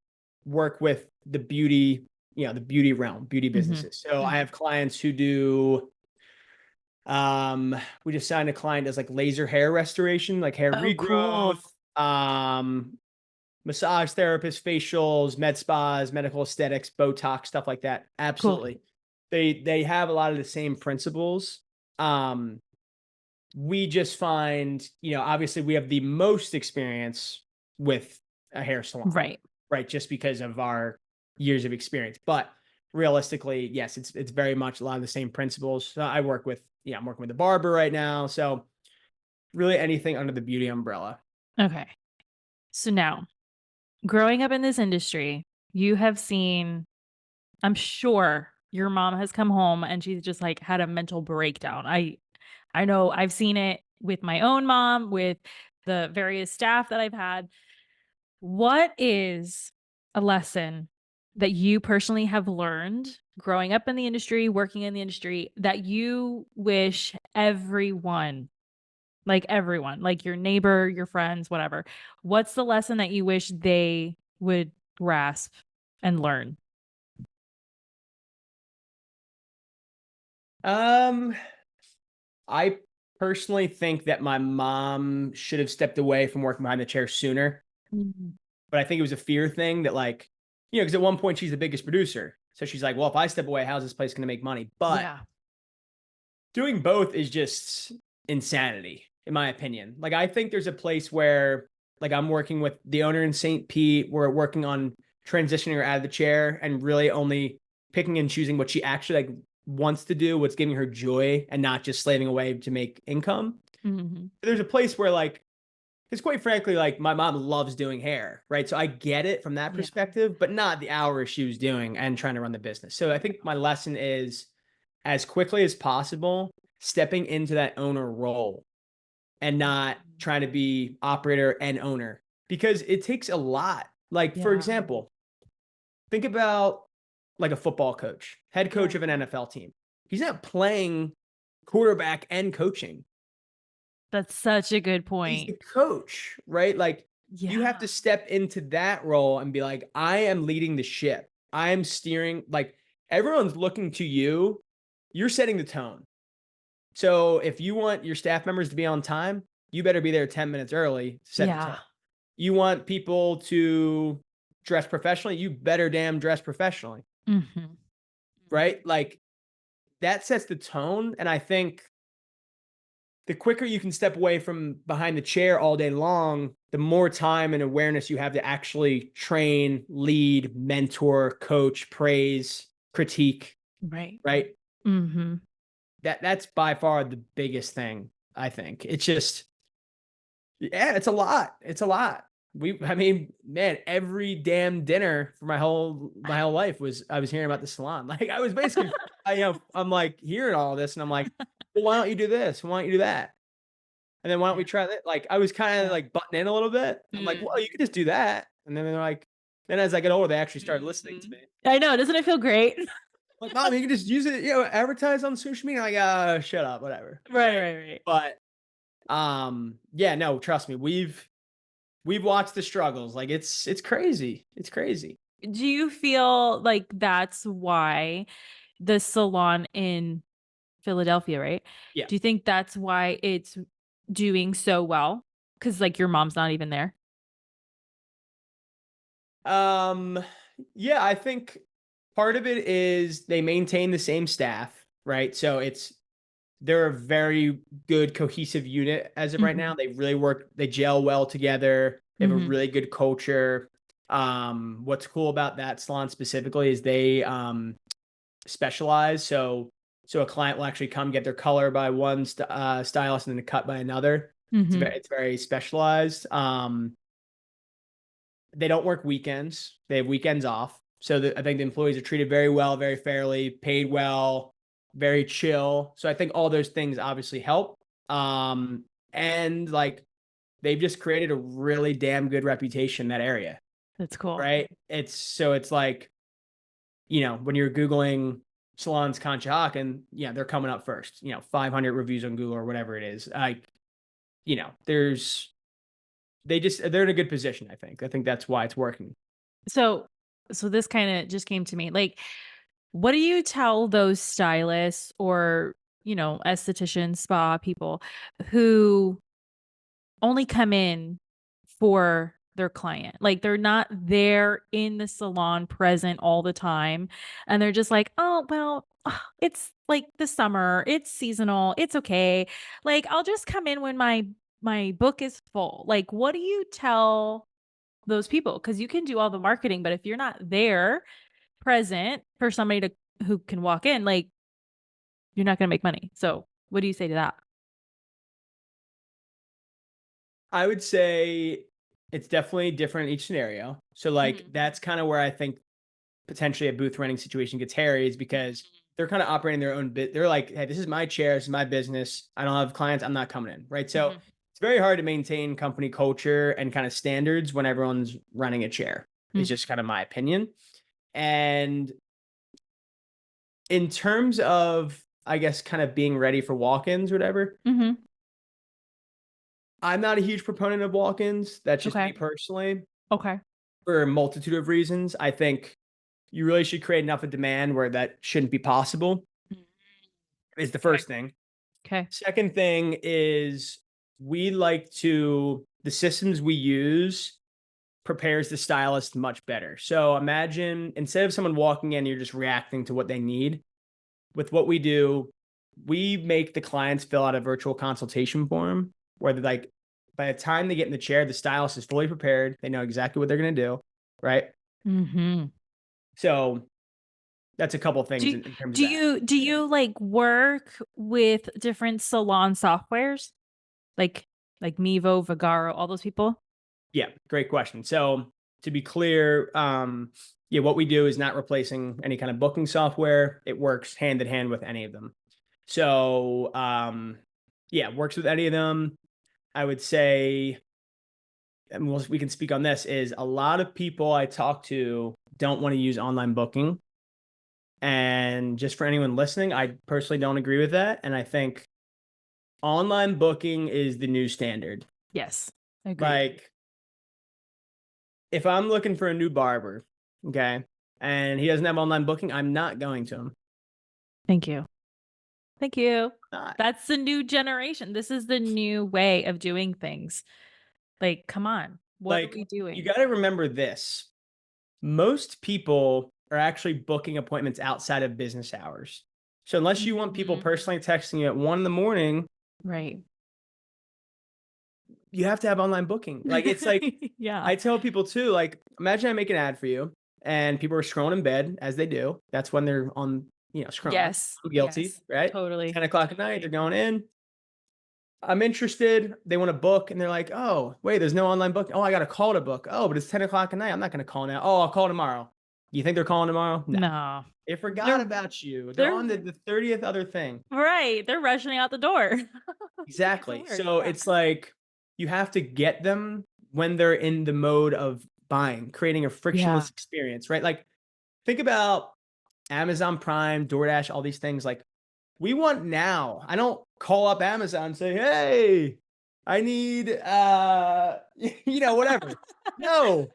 [SPEAKER 2] work with the beauty, the beauty realm, beauty
[SPEAKER 1] Mhm.
[SPEAKER 2] businesses. So I
[SPEAKER 1] Mhm.
[SPEAKER 2] have clients who do we just signed a client as like laser hair restoration, like hair
[SPEAKER 1] Oh,
[SPEAKER 2] regrowth,
[SPEAKER 1] cool.
[SPEAKER 2] massage therapists, facials, med spas, medical aesthetics, Botox, stuff like that.
[SPEAKER 1] Cool.
[SPEAKER 2] Absolutely. They have a lot of the same principles. Um, we just find, obviously we have the most experience with a hair salon,
[SPEAKER 1] Right.
[SPEAKER 2] right? Just because of our years of experience. But realistically, yes, it's very much a lot of the same principles. So I work with, I'm working with a barber right now. So really anything under the beauty umbrella.
[SPEAKER 1] Okay. So now, growing up in this industry, you have seen, I'm sure your mom has come home and she's just like had a mental breakdown. I know I've seen it with my own mom, with the various staff that I've had. What is a lesson that you personally have learned growing up in the industry, working in the industry, that you wish everyone, like your neighbor, your friends, whatever. What's the lesson that you wish they would grasp and learn?
[SPEAKER 2] Um, I personally think that my mom should have stepped away from working behind the chair sooner.
[SPEAKER 1] Mhm.
[SPEAKER 2] But I think it was a fear thing that like, because at one point she's the biggest producer. So she's like, well, if I step away, how's this place going to make money? But
[SPEAKER 1] Yeah.
[SPEAKER 2] doing both is just insanity, in my opinion. Like, I think there's a place where, like, I'm working with the owner in St. Pete. We're working on transitioning her out of the chair and really only picking and choosing what she actually like wants to do, what's giving her joy, and not just slaving away to make income.
[SPEAKER 1] Mhm.
[SPEAKER 2] There's a place where, like, because quite frankly, like my mom loves doing hair, right? So I get it from that
[SPEAKER 1] Yeah.
[SPEAKER 2] perspective, but not the hours she was doing and trying to run the business. So I think my lesson is as quickly as possible, stepping into that owner role and not trying to be operator and owner because it takes a lot. Like, for
[SPEAKER 1] Yeah.
[SPEAKER 2] example, think about like a football coach, head
[SPEAKER 1] Yeah.
[SPEAKER 2] coach of an NFL team. He's not playing quarterback and coaching.
[SPEAKER 1] That's such a good
[SPEAKER 2] He's
[SPEAKER 1] point.
[SPEAKER 2] the coach, right? Like you have
[SPEAKER 1] Yeah.
[SPEAKER 2] to step into that role and be like, I am leading the ship. I am steering, like everyone's looking to you. You're setting the tone. So if you want your staff members to be on time, you better be there 10 minutes early to set the
[SPEAKER 1] Yeah.
[SPEAKER 2] tone. You want people to dress professionally, you better damn dress professionally,
[SPEAKER 1] Mhm.
[SPEAKER 2] right? Like that sets the tone. And I think the quicker you can step away from behind the chair all day long, the more time and awareness you have to actually train, lead, mentor, coach, praise, critique,
[SPEAKER 1] Right.
[SPEAKER 2] right?
[SPEAKER 1] Mhm.
[SPEAKER 2] That's by far the biggest thing, I think. It's just yeah, it's a lot. It's a lot. I mean, man, every damn dinner for my whole life was I was hearing about the salon. Like I was basically I'm like hearing all this and I'm like, well, why don't you do this? Why don't you do that? And then why don't we
[SPEAKER 1] Yeah.
[SPEAKER 2] try that? Like, I was kind of
[SPEAKER 1] Yeah.
[SPEAKER 2] like butting in a little bit. I'm like, well, you
[SPEAKER 1] Mhm.
[SPEAKER 2] could just do that. And then they're like, then as I get older, they actually started listening to
[SPEAKER 1] Mhm.
[SPEAKER 2] me.
[SPEAKER 1] I know, doesn't it feel great?
[SPEAKER 2] Like, mom, you can just use it, advertise on social media. Like, shut up, whatever.
[SPEAKER 1] Right,
[SPEAKER 2] Right.
[SPEAKER 1] right, right.
[SPEAKER 2] But yeah, no, trust me, we've watched the struggles. Like it's crazy. It's crazy.
[SPEAKER 1] Do you feel like that's why the salon in Philadelphia, right?
[SPEAKER 2] Yeah.
[SPEAKER 1] Do you think that's why it's doing so well? Because like, your mom's not even there?
[SPEAKER 2] Um, yeah, I think part of it is they maintain the same staff, right? So they're a very good cohesive unit as of right now.
[SPEAKER 1] Mhm.
[SPEAKER 2] They really work, they gel well together. They have a
[SPEAKER 1] Mhm.
[SPEAKER 2] really good culture. What's cool about that salon specifically is they specialize. So a client will actually come get their color by one stylist and then a cut by another.
[SPEAKER 1] Mhm.
[SPEAKER 2] It's very specialized. They don't work weekends. They have weekends off. So I think the employees are treated very well, very fairly, paid well, very chill. So I think all those things obviously help. And like they've just created a really damn good reputation in that area,
[SPEAKER 1] That's cool.
[SPEAKER 2] right? It's like, when you're Googling SalonConcierge, and yeah, they're coming up first, 500 reviews on Google or whatever it is. Like, there's, they're in a good position. I think that's why it's working.
[SPEAKER 1] So so this kind of just came to me. Like, what do you tell those stylists or, estheticians, spa people who only come in for their client? Like they're not there in the salon present all the time. And they're just like, oh, well, it's like the summer, it's seasonal, it's okay. Like I'll just come in when my book is full. Like, what do you tell those people? Because you can do all the marketing, but if you're not there present for somebody to who can walk in, like you're not gonna make money. So what do you say to that?
[SPEAKER 2] I would say it's definitely different in each scenario. So like
[SPEAKER 1] Mhm.
[SPEAKER 2] that's kind of where I think potentially a booth renting situation gets hairy, is because they're kind of operating their own bit. They're like, hey, this is my chair, this is my business. I don't have clients, I'm not coming in. Right. So
[SPEAKER 1] Mhm.
[SPEAKER 2] it's very hard to maintain company culture and kind of standards when everyone's running a chair. It's
[SPEAKER 1] Mhm.
[SPEAKER 2] just kind of my opinion. And in terms of, I guess, kind of being ready for walk-ins, whatever,
[SPEAKER 1] Mhm.
[SPEAKER 2] I'm not a huge proponent of walk-ins. That's just me
[SPEAKER 1] Okay.
[SPEAKER 2] personally,
[SPEAKER 1] Okay.
[SPEAKER 2] for a multitude of reasons. I think you really should create enough of demand where that shouldn't be possible,
[SPEAKER 1] Mm.
[SPEAKER 2] is the
[SPEAKER 1] Okay.
[SPEAKER 2] first thing.
[SPEAKER 1] Okay.
[SPEAKER 2] Second thing is the systems we use prepares the stylist much better. So imagine instead of someone walking in, you're just reacting to what they need. With what we do, we make the clients fill out a virtual consultation form where they're like, by the time they get in the chair, the stylist is fully prepared. They know exactly what they're going to do. Right.
[SPEAKER 1] Mhm.
[SPEAKER 2] So that's a couple things
[SPEAKER 1] Do
[SPEAKER 2] in terms of
[SPEAKER 1] do
[SPEAKER 2] that.
[SPEAKER 1] you like work with different salon softwares? Like like Mevo, Vagaro, all those people?
[SPEAKER 2] Yeah, great question. So to be clear, yeah, what we do is not replacing any kind of booking software. It works hand in hand with any of them. So yeah, works with any of them. I would say, and we can speak on this, is a lot of people I talk to don't want to use online booking. And just for anyone listening, I personally don't agree with that. And I think online booking is the new standard.
[SPEAKER 1] Yes. Agreed.
[SPEAKER 2] Like, if I'm looking for a new barber, okay, and he doesn't have online booking, I'm not going to him.
[SPEAKER 1] Thank you. Thank you.
[SPEAKER 2] Not.
[SPEAKER 1] That's the new generation. This is the new way of doing things. Like, come on. What are
[SPEAKER 2] Like,
[SPEAKER 1] we
[SPEAKER 2] you
[SPEAKER 1] doing?
[SPEAKER 2] got to remember this. Most people are actually booking appointments outside of business hours. So unless you want people
[SPEAKER 1] Mhm.
[SPEAKER 2] personally texting you at 1 in the morning,
[SPEAKER 1] Right.
[SPEAKER 2] you have to have online booking. Like, it's like,
[SPEAKER 1] Yeah.
[SPEAKER 2] I tell people too, like, imagine I make an ad for you and people are scrolling in bed as they do. That's when they're on, scrolling.
[SPEAKER 1] Yes.
[SPEAKER 2] I'm guilty,
[SPEAKER 1] Yes.
[SPEAKER 2] right?
[SPEAKER 1] Totally.
[SPEAKER 2] 10 o'clock at night, they're
[SPEAKER 1] Totally.
[SPEAKER 2] going in. I'm interested. They want to book, and they're like, "Oh, wait, there's no online book. Oh, I got to call to book. Oh, but it's 10 o'clock at night. I'm not going to call now. Oh, I'll call tomorrow." You think they're calling tomorrow? No,
[SPEAKER 1] No.
[SPEAKER 2] they forgot
[SPEAKER 1] They're
[SPEAKER 2] about you. They're
[SPEAKER 1] they're
[SPEAKER 2] on the 30th other thing.
[SPEAKER 1] right. They're rushing out the door to get to
[SPEAKER 2] Exactly.
[SPEAKER 1] work.
[SPEAKER 2] So
[SPEAKER 1] Yeah.
[SPEAKER 2] it's like you have to get them when they're in the mode of buying, creating a
[SPEAKER 1] Yeah.
[SPEAKER 2] frictionless experience, right? Like, think about Amazon Prime, DoorDash, all these things. Like, we want now. I don't call up Amazon and say, "Hey, I need whatever." No.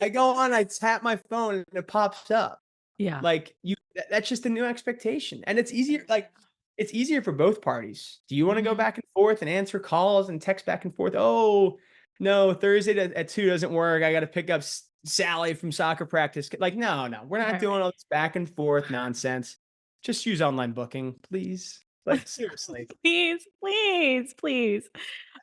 [SPEAKER 2] I go on, I tap my phone and it pops up.
[SPEAKER 1] Yeah.
[SPEAKER 2] Like, that's just a new expectation. And it's easier, like, it's easier for both parties. Do you want to go
[SPEAKER 1] Mhm.
[SPEAKER 2] back and forth and answer calls and text back and forth? Oh, no, Thursday at 2 doesn't work. I got to pick up Sally from soccer practice. Like, no, no, we're not doing
[SPEAKER 1] Right.
[SPEAKER 2] all this back and forth nonsense. Just use online booking, please. Like, seriously.
[SPEAKER 1] Please, please, please.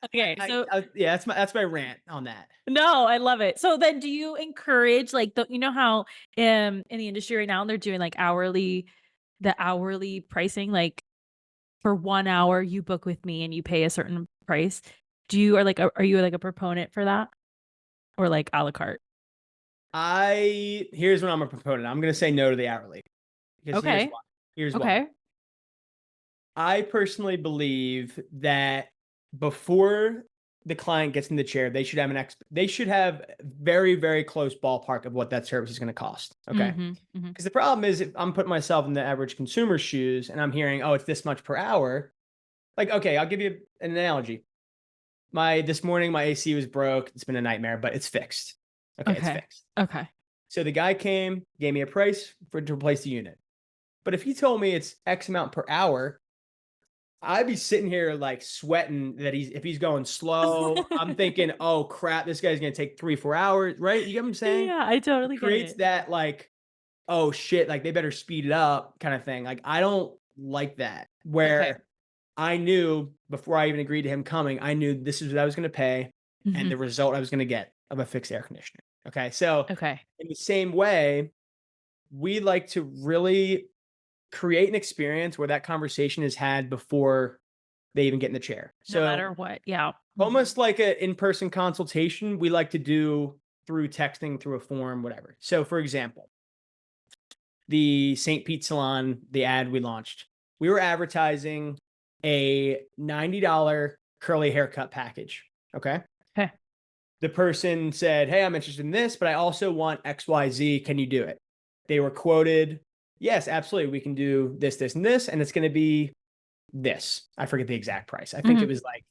[SPEAKER 1] Okay, so
[SPEAKER 2] Yeah, that's my rant on that.
[SPEAKER 1] no, I love it. So then do you encourage like how in the industry right now they're doing like the hourly pricing, like for 1 hour you book with me and you pay a certain price. Do you are like are you like a proponent for that? Or like a la carte?
[SPEAKER 2] Here's what I'm a proponent. I'm going to say no to the hourly because here's
[SPEAKER 1] Okay.
[SPEAKER 2] why. Here's why.
[SPEAKER 1] Okay.
[SPEAKER 2] I personally believe that before the client gets in the chair, they should have they should have very, very close ballpark of what that service is going to cost. Okay.
[SPEAKER 1] Mhm. Mhm.
[SPEAKER 2] Because the problem is if I'm putting myself in the average consumer's shoes and I'm hearing, oh, it's this much per hour. Like, okay, I'll give you an analogy. This morning my AC was broke. It's been a nightmare, but it's fixed. Okay, it's
[SPEAKER 1] Okay.
[SPEAKER 2] fixed.
[SPEAKER 1] Okay.
[SPEAKER 2] So the guy came, gave me a price to replace the unit. But if he told me it's X amount per hour, I'd be sitting here like sweating that if he's going slow, I'm thinking, oh crap, this guy's gonna take 3, 4 hours, right? You get what I'm saying?
[SPEAKER 1] Yeah, I
[SPEAKER 2] It
[SPEAKER 1] totally get
[SPEAKER 2] creates
[SPEAKER 1] it.
[SPEAKER 2] that like, oh shit, like they better speed it up kind of thing. Like I don't like that.
[SPEAKER 1] Okay.
[SPEAKER 2] Where I knew before I even agreed to him coming, I knew this is what I was gonna pay and
[SPEAKER 1] Mhm.
[SPEAKER 2] the result I was gonna get of a fixed air conditioner. Okay. So
[SPEAKER 1] Okay.
[SPEAKER 2] in the same way, we like to really create an experience where that conversation is had before they even get in the chair.
[SPEAKER 1] No
[SPEAKER 2] So
[SPEAKER 1] matter what. Yeah. Mhm.
[SPEAKER 2] almost like an in-person consultation, we like to do through texting, through a form, whatever. So for example, the St. Pete Salon, the ad we launched, we were advertising a $90 curly haircut package. Okay.
[SPEAKER 1] Okay.
[SPEAKER 2] The person said, hey, I'm interested in this, but I also want XYZ. Can you do it? They were quoted, yes, absolutely. We can do this, this, and this. And it's going to be this. I forget the exact price. I think it
[SPEAKER 1] Mhm.
[SPEAKER 2] was like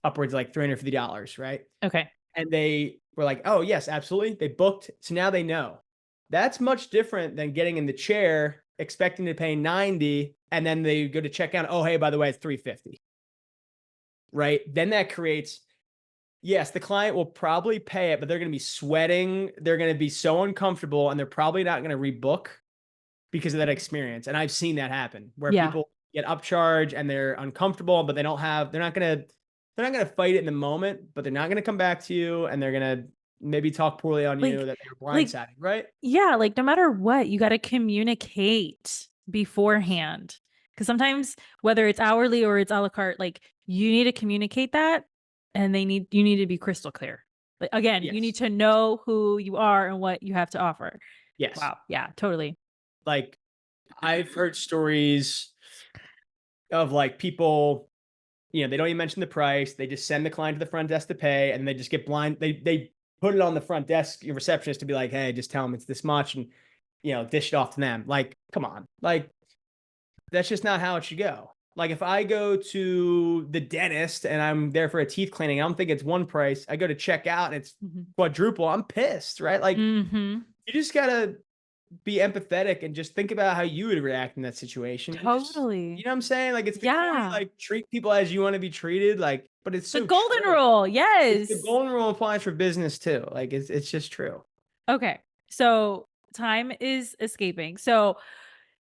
[SPEAKER 2] upwards like $350, right?
[SPEAKER 1] Okay.
[SPEAKER 2] And they were like, oh, yes, absolutely. They booked. So now they know. That's much different than getting in the chair, expecting to pay 90, and then they go to check out. Oh, hey, by the way, it's 350. Right? Then that creates, yes, the client will probably pay it, but they're going to be sweating. They're going to be so uncomfortable, and they're probably not going to rebook because of that experience. And I've seen that happen where
[SPEAKER 1] Yeah.
[SPEAKER 2] people get upcharged and they're uncomfortable, but they're not gonna fight it in the moment, but they're not gonna come back to you and they're gonna maybe talk poorly on you
[SPEAKER 1] Like
[SPEAKER 2] that they were
[SPEAKER 1] like
[SPEAKER 2] blindsided, right?
[SPEAKER 1] yeah, like no matter what, you got to communicate beforehand. Cuz sometimes whether it's hourly or it's a la carte, like you need to communicate that and you need to be crystal clear. Like again, you need
[SPEAKER 2] Yes.
[SPEAKER 1] to know who you are and what you have to offer.
[SPEAKER 2] Yes.
[SPEAKER 1] Wow. Yeah, totally.
[SPEAKER 2] Like I've heard stories of like people, they don't even mention the price. They just send the client to the front desk to pay and they just get blind. They put it on the front desk receptionist to be like, hey, just tell them it's this much and dish it off to them. Like, come on. Like, that's just not how it should go. Like if I go to the dentist and I'm there for a teeth cleaning, I don't think it's one price. I go to check out and it's
[SPEAKER 1] Mhm.
[SPEAKER 2] quadruple. I'm pissed, right? Like
[SPEAKER 1] Mhm.
[SPEAKER 2] you just gotta be empathetic and just think about how you would react in that situation. And just,
[SPEAKER 1] Totally.
[SPEAKER 2] you know what I'm saying? Like it's the corny,
[SPEAKER 1] Yeah.
[SPEAKER 2] like treat people as you want to be treated. Like, but it's
[SPEAKER 1] The
[SPEAKER 2] so
[SPEAKER 1] golden
[SPEAKER 2] true.
[SPEAKER 1] rule.
[SPEAKER 2] It's the
[SPEAKER 1] Yes.
[SPEAKER 2] golden rule applies for business too. Like it's just true.
[SPEAKER 1] Okay. So time is escaping. So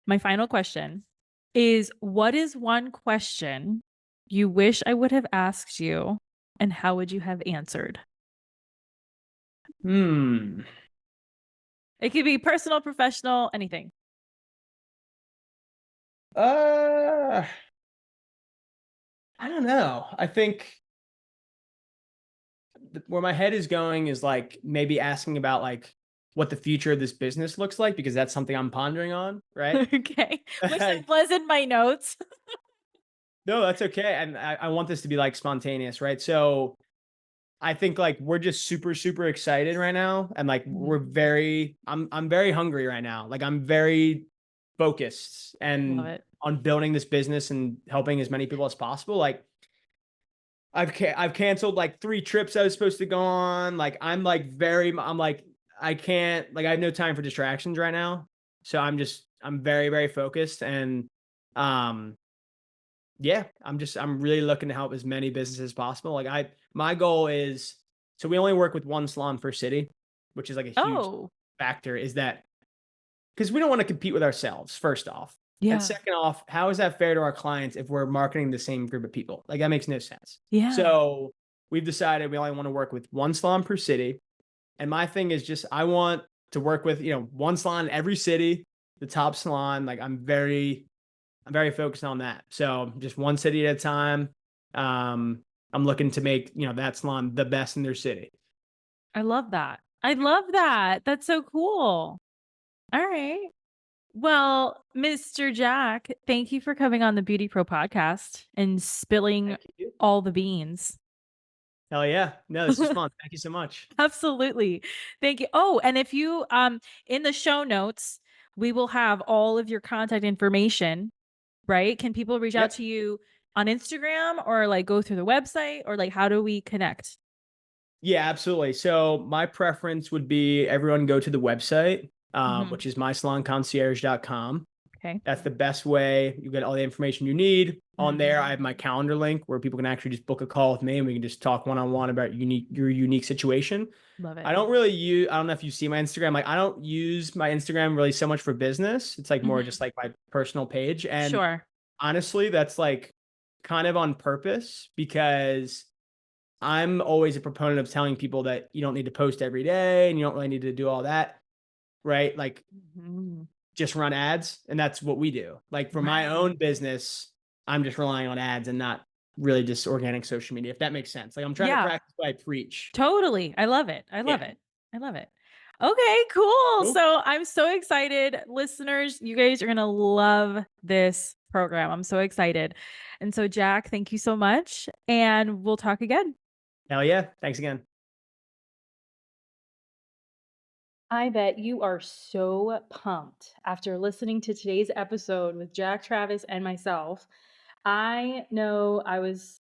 [SPEAKER 1] my final question is, what is one question you wish I would have asked you and how would you have answered?
[SPEAKER 2] Hmm.
[SPEAKER 1] It could be personal, professional, anything.
[SPEAKER 2] Uh I don't know. I think where my head is going is like maybe asking about like what the future of this business looks like because that's something I'm pondering on, right?
[SPEAKER 1] Okay. Wish that was in my notes.
[SPEAKER 2] No, that's okay. And I want this to be like spontaneous, right? So I think like we're just super, super excited right now. And like
[SPEAKER 1] Mhm.
[SPEAKER 2] I'm very hungry right now. Like I'm very focused
[SPEAKER 1] Love
[SPEAKER 2] and
[SPEAKER 1] it.
[SPEAKER 2] on building this business and helping as many people as possible. Like I've canceled like 3 trips I was supposed to go on. Like I'm like I can't like I have no time for distractions right now. So I'm very, very focused and um yeah, I'm really looking to help as many businesses as possible. Like my goal is so we only work with one salon per city, which is like a huge
[SPEAKER 1] Oh,
[SPEAKER 2] factor is that because we don't want to compete with ourselves, first off. And
[SPEAKER 1] yeah.
[SPEAKER 2] second off, how is that fair to our clients if we're marketing the same group of people? Like that makes no sense.
[SPEAKER 1] Yeah.
[SPEAKER 2] So we've decided we only want to work with one salon per city. And my thing is just I want to work with, one salon in every city, the top salon. Like I'm very focused on that. So just one city at a time. Um, I'm looking to make, that salon the best in their city.
[SPEAKER 1] I love that. I love that. That's so cool. All right. Well, Mr. Jack, thank you for coming on the Beauty Pro podcast and spilling
[SPEAKER 2] Thank you.
[SPEAKER 1] all the beans.
[SPEAKER 2] Hell yeah. No, this was fun. Thank you so much.
[SPEAKER 1] Absolutely. Thank you. Oh, and if you in the show notes, we will have all of your contact information, right? Can people reach out
[SPEAKER 2] Yep.
[SPEAKER 1] to you on Instagram or like go through the website or like how do we connect?
[SPEAKER 2] Yeah, absolutely. So my preference would be everyone go to the website,
[SPEAKER 1] Mhm.
[SPEAKER 2] which is mysalonconcierge.com.
[SPEAKER 1] Okay.
[SPEAKER 2] That's the best way. You get all the information you need. On there, I
[SPEAKER 1] Mhm.
[SPEAKER 2] have my calendar link where people can actually just book a call with me and we can just talk one-on-one about your unique situation.
[SPEAKER 1] Love it.
[SPEAKER 2] I don't really use, I don't know if you see my Instagram. Like I don't use my Instagram really so much for business. It's like more
[SPEAKER 1] Mhm.
[SPEAKER 2] just like my personal page. And
[SPEAKER 1] Sure.
[SPEAKER 2] honestly, that's like kind of on purpose because I'm always a proponent of telling people that you don't need to post every day and you don't really need to do all that, right? Like
[SPEAKER 1] Mhm.
[SPEAKER 2] just run ads. And that's what we do. Like for my
[SPEAKER 1] Right.
[SPEAKER 2] own business, I'm just relying on ads and not really just organic social media, if that makes sense. Like I'm trying to
[SPEAKER 1] Yeah.
[SPEAKER 2] practice what I preach.
[SPEAKER 1] Totally. I love it. I love
[SPEAKER 2] Yeah.
[SPEAKER 1] it. I love it. Okay, cool.
[SPEAKER 2] Cool.
[SPEAKER 1] So I'm so excited. Listeners, you guys are going to love this program. I'm so excited. And so, Jack, thank you so much. And we'll talk again.
[SPEAKER 2] Hell yeah. Thanks again.
[SPEAKER 1] I bet you are so pumped after listening to today's episode with Jack Travis and myself. I know I was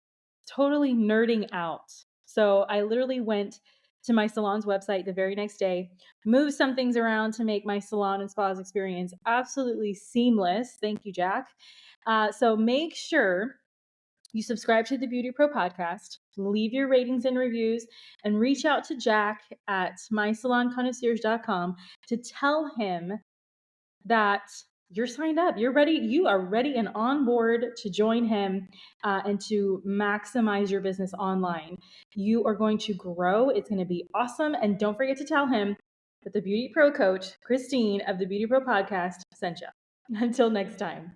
[SPEAKER 1] totally nerding out. So I literally went to my salon's website the very next day, moved some things around to make my salon and spas experience absolutely seamless. Thank you, Jack. So make sure you subscribe to the Beauty Pro podcast, leave your ratings and reviews, and reach out to Jack at mysalonconcierge.com to tell him that you're signed up. You're ready. You are ready and on board to join him and to maximize your business online. You are going to grow. It's going to be awesome. And don't forget to tell him that the Beauty Pro coach, Krystine of the Beauty Pro podcast, sent you. Until next time.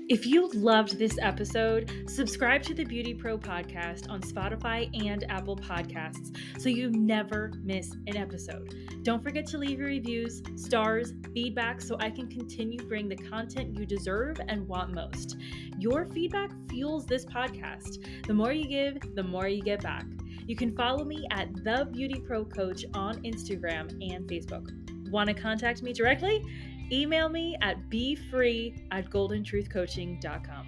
[SPEAKER 1] If you loved this episode, subscribe to the Beauty Pro podcast on Spotify and Apple Podcasts so you never miss an episode. Don't forget to leave your reviews, stars, feedback so I can continue bringing the content you deserve and want most. Your feedback fuels this podcast. The more you give, the more you get back. You can follow me at The Beauty Pro Coach on Instagram and Facebook. Want to contact me directly? Email me at befree@goldentruthcoaching.com.